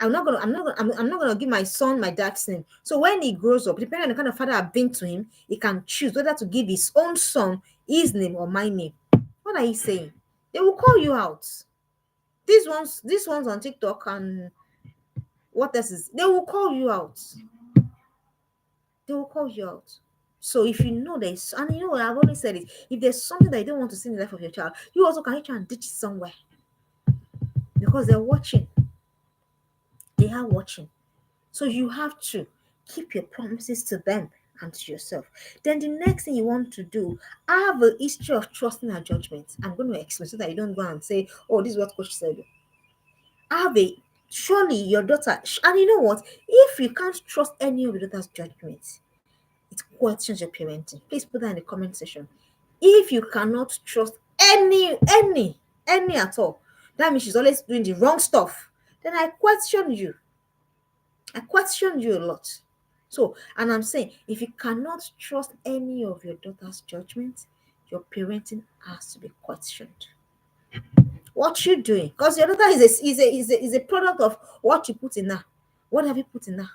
I'm not gonna give my son my dad's name. So when he grows up, depending on the kind of father I've been to him, he can choose whether to give his own son his name or my name. What are you saying? They will call you out. These ones on TikTok and what else is they will call you out. They will call you out. So if you know there's and you know what I've always said it, if there's something that you don't want to see in the life of your child, you also can try and ditch it somewhere. Because they're watching. They are watching. So you have to keep your promises to them and to yourself. Then the next thing you want to do, have a history of trusting our judgment. I'm going to explain so that you don't go and say, oh, this is what coach said. Have a surely your daughter, and you know what? If you can't trust any of your daughter's judgments, it questions your parenting. Please put that in the comment section. If you cannot trust any at all, that means she's always doing the wrong stuff. Then I question you. I question you a lot. So, and I'm saying, if you cannot trust any of your daughter's judgments, your parenting has to be questioned. What you doing? Because your daughter is a product of what you put in her. What have you put in her?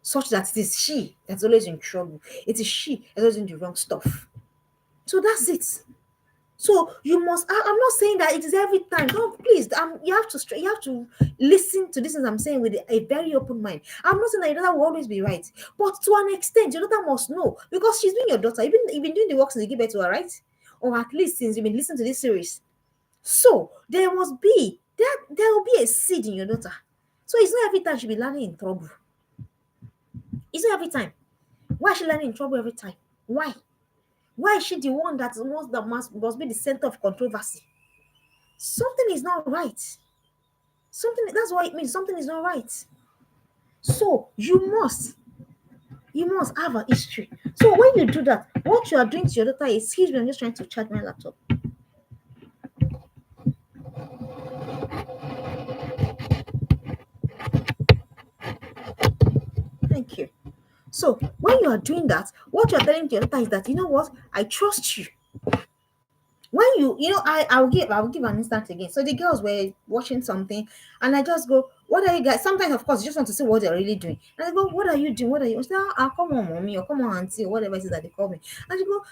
Such that it is she that's always in trouble. It is she that's always doing the wrong stuff. So that's it. So you must. I'm not saying that it is every time. Don't please. You have to listen to this as I'm saying with a very open mind. I'm not saying that your daughter will always be right, but to an extent, your daughter must know because she's been your daughter. You've been doing the work since you give birth to her, right? Or at least since you've been listening to this series. So there must be there will be a seed in your daughter. So it's not every time she'll be learning in trouble. It's not every time. Why is she learning in trouble every time? Why? Why is she the one that must be the center of controversy? Something is not right. Something, that's what it means. Something is not right. So you must have a history. So when you do that, what you are doing to your daughter is, excuse me, I'm just trying to charge my laptop. Thank you. So when you are doing that, what you are telling your daughter is that, you know what, I trust you. When I'll give an instance again. So the girls were watching something, and I just go, "What are you guys?" Sometimes, of course, you just want to see what they're really doing. And I go, "What are you doing? What are you?" I say, come on, mommy, or come on, auntie, or whatever it is that they call me. And she go,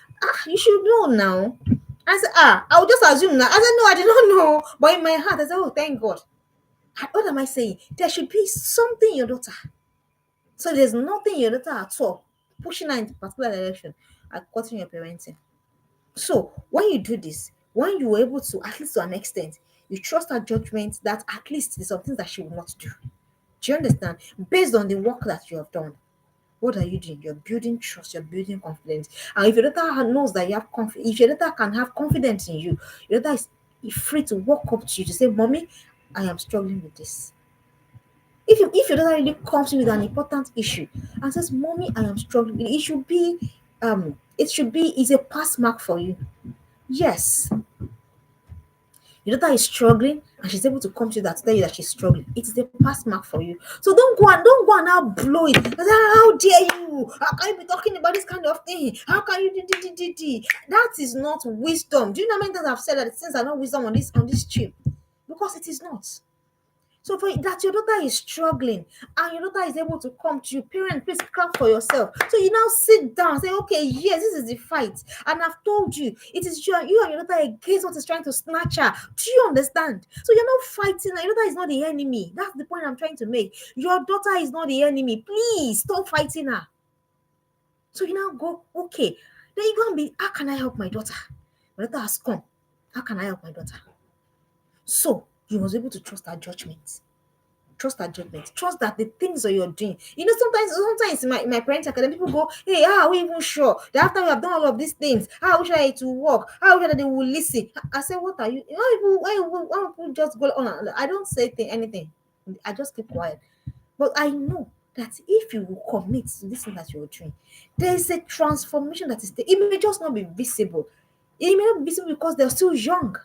you should know now. I said, I'll just assume now. I said, no, I did not know. But in my heart, I said, oh, thank God. What am I saying? There should be something in your daughter. So there's nothing in your daughter at all pushing her into a particular direction, according to your parenting. So when you do this, when you were able to, at least to an extent, you trust her judgment that at least there's some things that she will not do. Do you understand? Based on the work that you have done, what are you doing? You're building trust, you're building confidence. And if your daughter knows that you have confidence, if your daughter can have confidence in you, your daughter is free to walk up to you to say, Mommy, I am struggling with this. If your daughter really comes in with an important issue and says, Mommy, I am struggling, it's a pass mark for you. Yes, your daughter is struggling and she's able to come to you that tell you that she's struggling. It is a pass mark for you. So don't go and now blow it. How dare you? How can you be talking about this kind of thing? How can you do? That is not wisdom. Do you know how many times I've said that things are not wisdom on this trip? Because it is not. So for that your daughter is struggling and your daughter is able to come to you, parent, please clap for yourself. So you now sit down and say, okay, yes, this is the fight. And I've told you, it is you and your daughter against what is trying to snatch her. Do you understand? So you're not fighting. Your daughter is not the enemy. That's the point I'm trying to make. Your daughter is not the enemy. Please stop fighting her. So you now go, okay. Then you go and be, how can I help my daughter? My daughter has come. How can I help my daughter? So you must be able to trust her judgment. Trust her judgment. Trust that the things that you're doing. Sometimes in my parents' academy, people go, hey, how are we even sure that after we have done all of these things, how we sure to work? How we sure that they will listen? I say, what are you? Why people just go on? I don't say anything. I just keep quiet. But I know that if you will commit to this thing that you're doing, there is a transformation that is there. It may just not be visible. It may not be visible because they're still young.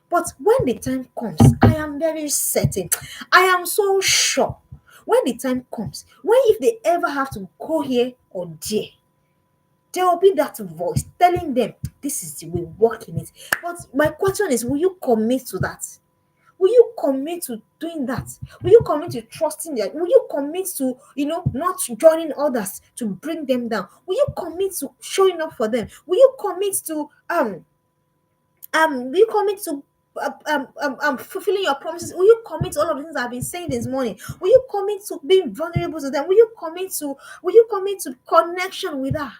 But when the time comes, I am very certain, I am so sure, when the time comes, when if they ever have to go here or there will be that voice telling them, this is the way, walk in it. But my question is, will you commit to that? Will you commit to doing that? Will you commit to trusting that? Will you commit to, not joining others to bring them down? Will you commit to showing up for them? Will you commit to will you commit to fulfilling your promises? Will you commit to all of the things I've been saying this morning? Will you commit to being vulnerable to them? Will you commit to connection with her?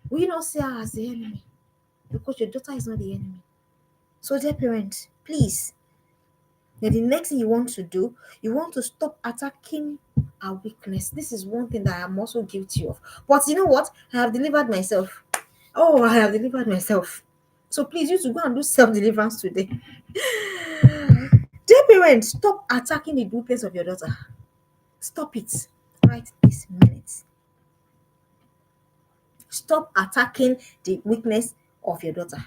Will you not see her as the enemy? Because your daughter is not the enemy. So dear parents, please, then the next thing you want to do, you want to stop attacking our weakness. This is one thing that I'm also guilty of. But you know what? I have delivered myself. Oh, I have delivered myself. So please, you to go and do self-deliverance today. Dear parents, stop attacking the weakness of your daughter. Stop it right this minute. Stop attacking the weakness of your daughter.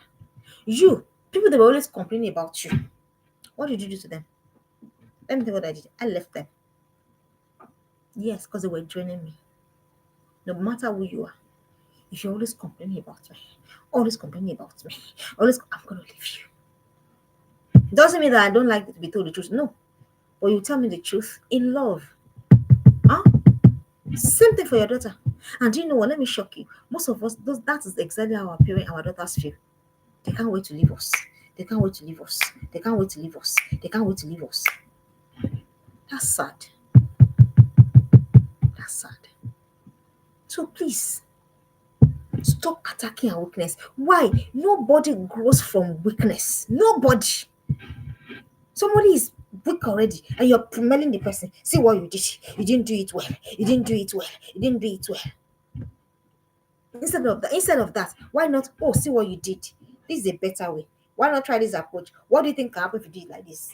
People that were always complaining about you. What did you do to them? Let me tell you what I did. I left them. Yes, because they were draining me. No matter who you are, if you're always complaining about me, I'm gonna leave you. Doesn't mean that I don't like to be told the truth. No. But you tell me the truth in love. Huh? Same thing for your daughter. And do you know what? Let me shock you. Most of us, that is exactly how our daughters feel. They can't wait to leave us. They can't wait to leave us. They can't wait to leave us. They can't wait to leave us. That's sad. That's sad. So please, stop attacking our weakness. Why? Nobody grows from weakness. Nobody. Somebody is weak already, and you're promoting the person. See what you did. You didn't do it well. You didn't do it well. You didn't do it well. Instead of that, why not? Oh, see what you did. This is a better way. Why not try this approach? What do you think can happen if you do it like this?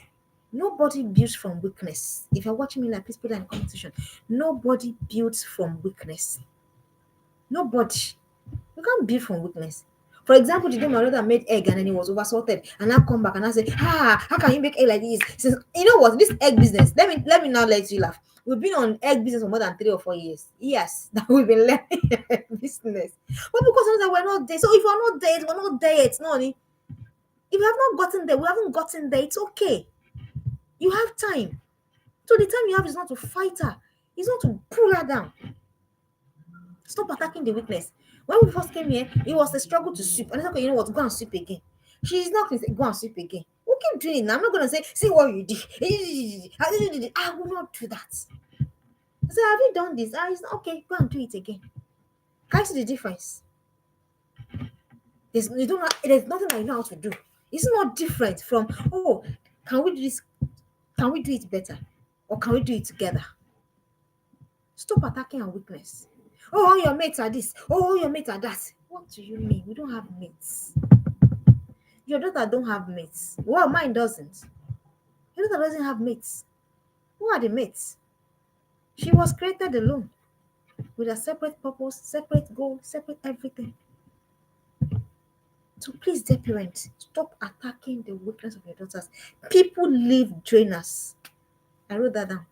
Nobody builds from weakness. If you're watching me like, please put that in competition. Nobody builds from weakness. Nobody. You can't build from weakness. For example, the day my brother made egg and then it was over salted, and I come back and I say, how can you make egg like this? Since you know what, this egg business, let me now let you laugh. We've been on egg business for more than 3 or 4 years. Yes, that we've been learning egg business. But because sometimes we're not there. So if we're not there, we're not there. It's not. If we have not gotten there, we haven't gotten there. It's okay. You have time. So the time you have is not to fight her. It's not to pull her down. Stop attacking the weakness. When we first came here, it was a struggle to sweep. And I said, okay, you know what? Go and sweep again. She's not going to say, go and sweep again. We'll keep doing it. Now, I'm not going to say, see what you did. I will not do that. I said, have you done this? It's not okay. Go and do it again. Can you see the difference? There's nothing I know how to do. It's not different from, oh, can we do this? Can we do it better? Or can we do it together? Stop attacking our weakness. Oh, all your mates are this. Oh, all your mates are that. What do you mean? We don't have mates. Your daughter don't have mates. Well, mine doesn't. Your daughter doesn't have mates. Who are the mates? She was created alone with a separate purpose, separate goal, separate everything. So please, dear parents, stop attacking the weakness of your daughters. People leave trainers. I wrote that down.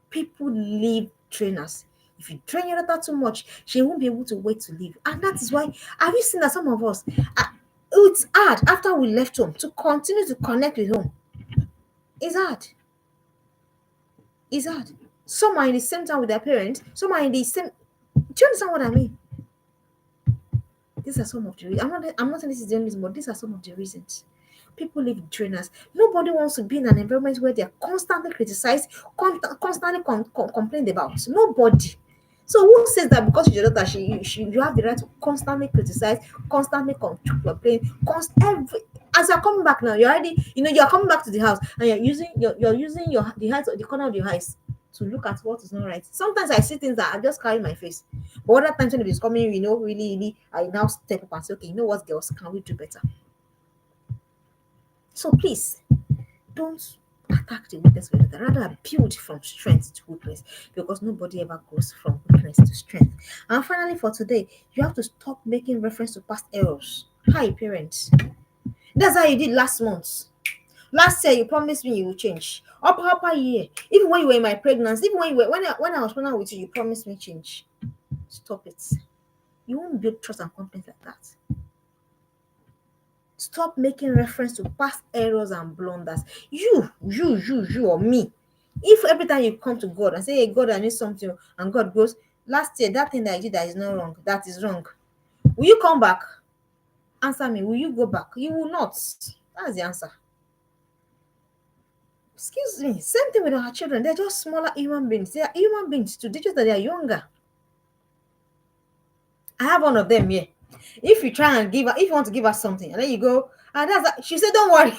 People leave trainers. If you train your daughter too much, she won't be able to wait to leave. And that is why, have you seen that some of us, it's hard after we left home to continue to connect with home. It's hard. It's hard. Some are in the same town with their parents. Some are in the same. Do you understand what I mean? These are some of the reasons. I'm not saying this is the only reason, but these are some of the reasons. People live in trainers. Nobody wants to be in an environment where they're constantly criticized, constantly complained about. Nobody. So who says that because you're your daughter, you have the right to constantly criticize, constantly complain, as you're coming back now, you're already, you're coming back to the house and you're using the height of the corner of your eyes to look at what is not right. Sometimes I see things that I just carry my face. But other times when it is coming, really, I now step up and say, okay, you know what, girls, can we do better? So please, don't attack the weakness of the other. Rather build from strength to weakness, because nobody ever goes from weakness to strength. And finally, for today, you have to stop making reference to past errors. Hi, parents. That's how you did last month. Last year, you promised me you will change. Upper year. Even when you were in my pregnancy, even when I was pregnant with you, you promised me change. Stop it. You won't build trust and confidence like that. Stop making reference to past errors and blunders. You or me. If every time you come to God and say, hey, God, I need something, and God goes, last year, that thing that I did that is not wrong, that is wrong. Will you come back? Answer me. Will you go back? You will not. That's the answer. Excuse me. Same thing with our children. They're just smaller human beings. They are human beings too. They just that they are younger. I have one of them here. If you try and if you want to give her something, and then you go, and she said, don't worry.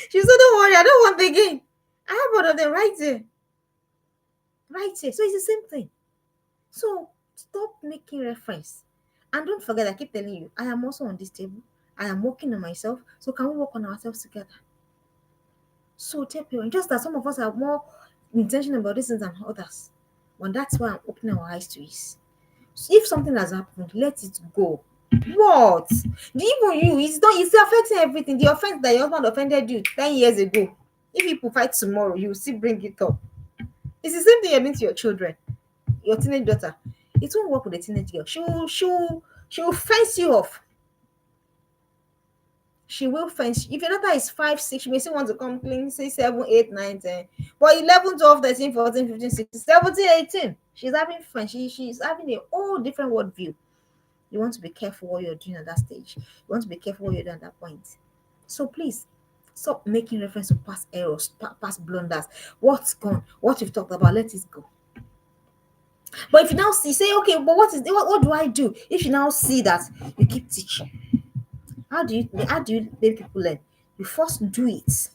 She said, don't worry, I don't want the again. I have one of them right there. Right here. So it's the same thing. So stop making reference. And don't forget, I keep telling you, I am also on this table. I am working on myself. So can we work on ourselves together? So dear parents, just that some of us are more intentional about this than others. And that's why I'm opening our eyes to it. So if something has happened, let it go. What? Even you, it's affecting everything. The offense that your husband offended you 10 years ago. If people fight tomorrow, you will still bring it up. It's the same thing you're doing to your children, your teenage daughter. It won't work with a teenage girl. She will fence you off. She will fence. If your daughter is 5, 6, she may still want to come clean, say 7, 8, 9, 10. But 11, 12, 13, 14, 15, 16, 17, 18. She's having fun. She's having a whole different worldview. You want to be careful what you're doing at that stage. You want to be careful what you're doing at that point. So please, stop making reference to past errors, past blunders. What's gone? What you've talked about, let it go. But if you now say, okay, but what do I do? If you now see that, you keep teaching. How do you make people learn? You first do it.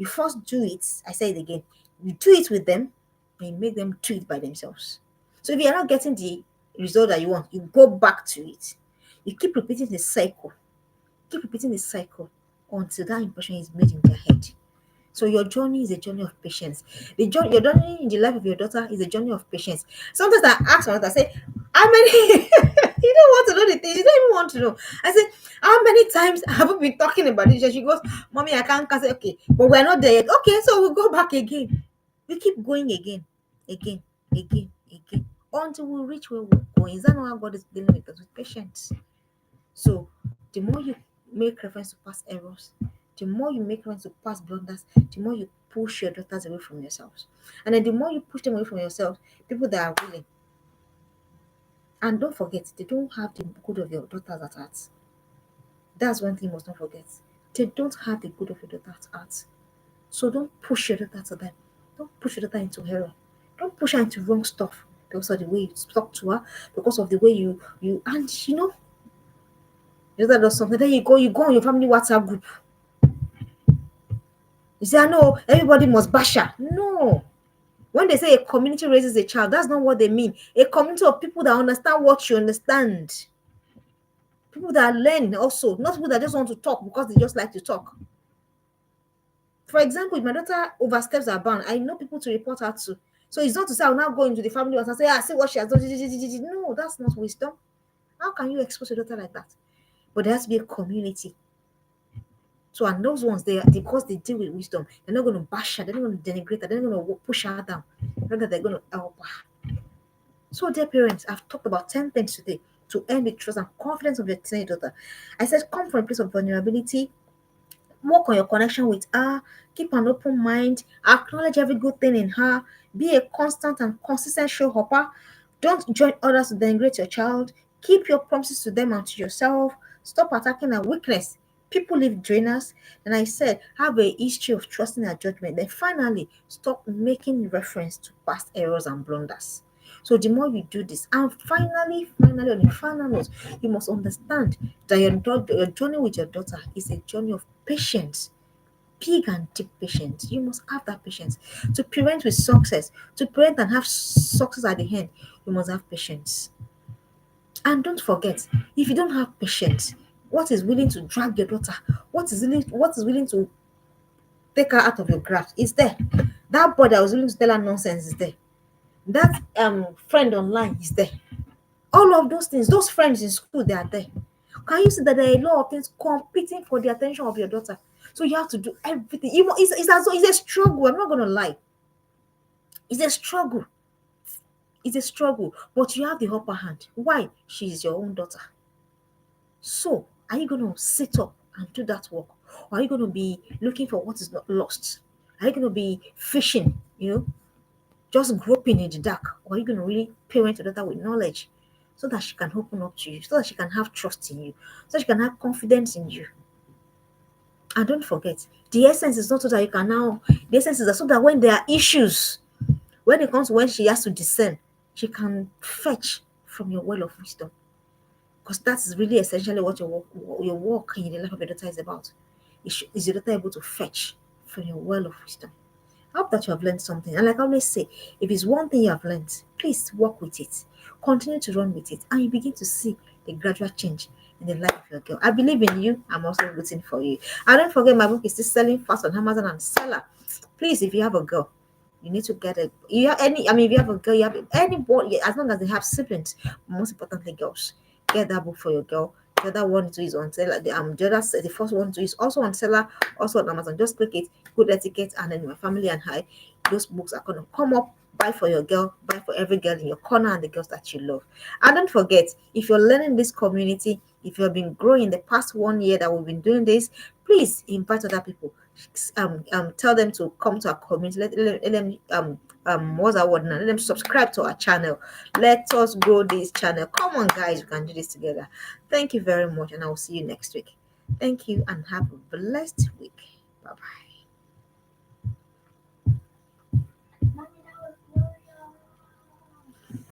You first do it. I say it again. You do it with them, and you make them do it by themselves. So if you're not getting the result that you want, you go back to it. You keep repeating the cycle. Keep repeating the cycle until that impression is made in their head. So your journey is a journey of patience. Your journey in the life of your daughter is a journey of patience. Sometimes I ask my daughter, I say, how many you don't want to know the things, you don't even want to know. I say, how many times have we been talking about this? And she goes, Mommy, I can't. I say, okay, but we're not there yet. Okay, so we'll go back again. We keep going again, again, again, until we reach where we're going. Is that not how God is dealing with us with patience? So the more you make reference to past errors, the more you make reference to past blunders, the more you push your daughters away from yourselves. And then the more you push them away from yourself, people that are willing. And don't forget, they don't have the good of your daughters at heart. That's one thing you must not forget. They don't have the good of your daughter's heart. So don't push your daughter to them. Don't push your daughter into error. Don't push her into wrong stuff because of the way you talk to her, because of the way you and your daughter does something. Then you go on your family WhatsApp group. You say, no, everybody must bash her. No. When they say a community raises a child, that's not what they mean. A community of people that understand what you understand. People that learn also, not people that just want to talk because they just like to talk. For example, if my daughter oversteps her bound, I know people to report her to. So it's not to say I'll now go into the family and say, see what she has done. No, that's not wisdom. How can you expose your daughter like that? But there has to be a community. So, and those ones, because they deal with wisdom, they're not going to bash her, they're not going to denigrate her, they're not going to push her down. Rather, they're going to help her. So, dear parents, I've talked about 10 things today to earn the trust and confidence of your teenage daughter. I said, come from a place of vulnerability, work on your connection with her, keep an open mind, acknowledge every good thing in her, be a constant and consistent show hopper. Don't join others to denigrate your child. Keep your promises to them and to yourself. Stop attacking her weakness. People leave drainers. And I said, have a history of trusting her judgment. Then finally, stop making reference to past errors and blunders. So the more you do this, and finally, on the final note, you must understand that your journey with your daughter is a journey of patience, big and deep patience. You must have that patience to parent with success, to parent and have success at the end. You must have patience. And don't forget, if you don't have patience, what is willing to drag your daughter, what is willing to take her out of your grasp is there. That boy that was willing to tell her nonsense is there. That friend online is there. All of those things, those friends in school, they are there. Can you see that there are a lot of things competing for the attention of your daughter? So you have to do everything. Even it's as though it's a struggle. I'm not gonna lie. It's a struggle. It's a struggle, but you have the upper hand. Why? She is your own daughter. So are you gonna sit up and do that work? Or are you gonna be looking for what is not lost? Are you gonna be fishing, just groping in the dark? Or are you gonna really parent your daughter with knowledge so that she can open up to you, so that she can have trust in you, so she can have confidence in you? And don't forget, the essence is not so that you can now, the essence is so that when there are issues, when it comes to when she has to discern, she can fetch from your well of wisdom. Because that's really essentially what your work in the life of your daughter is about. Is your daughter able to fetch from your well of wisdom? I hope that you have learned something. And like I always say, if it's one thing you have learned, please work with it. Continue to run with it. And you begin to see the gradual change in the life of your girl. I believe in you. I'm also rooting for you. And don't forget, my book is still selling fast on Amazon and Seller. Please, if you have a girl, you need to get it. You have any, I mean, if you have a girl, you have any boy, as long as they have siblings, most importantly, girls, get that book for your girl. The other one to is on seller. The first one to is also on seller, also on Amazon. Just click it, good etiquette, and then my family and I. Those books are gonna come up. Buy for your girl, buy for every girl in your corner and the girls that you love. And don't forget, if you're learning this community, if you've been growing the past 1 year that we've been doing this, please invite other people. Tell them to come to our community. Let them what's our word now? Let them subscribe to our channel. Let us grow this channel. Come on, guys, we can do this together. Thank you very much, and I will see you next week. Thank you, and have a blessed week. Bye bye.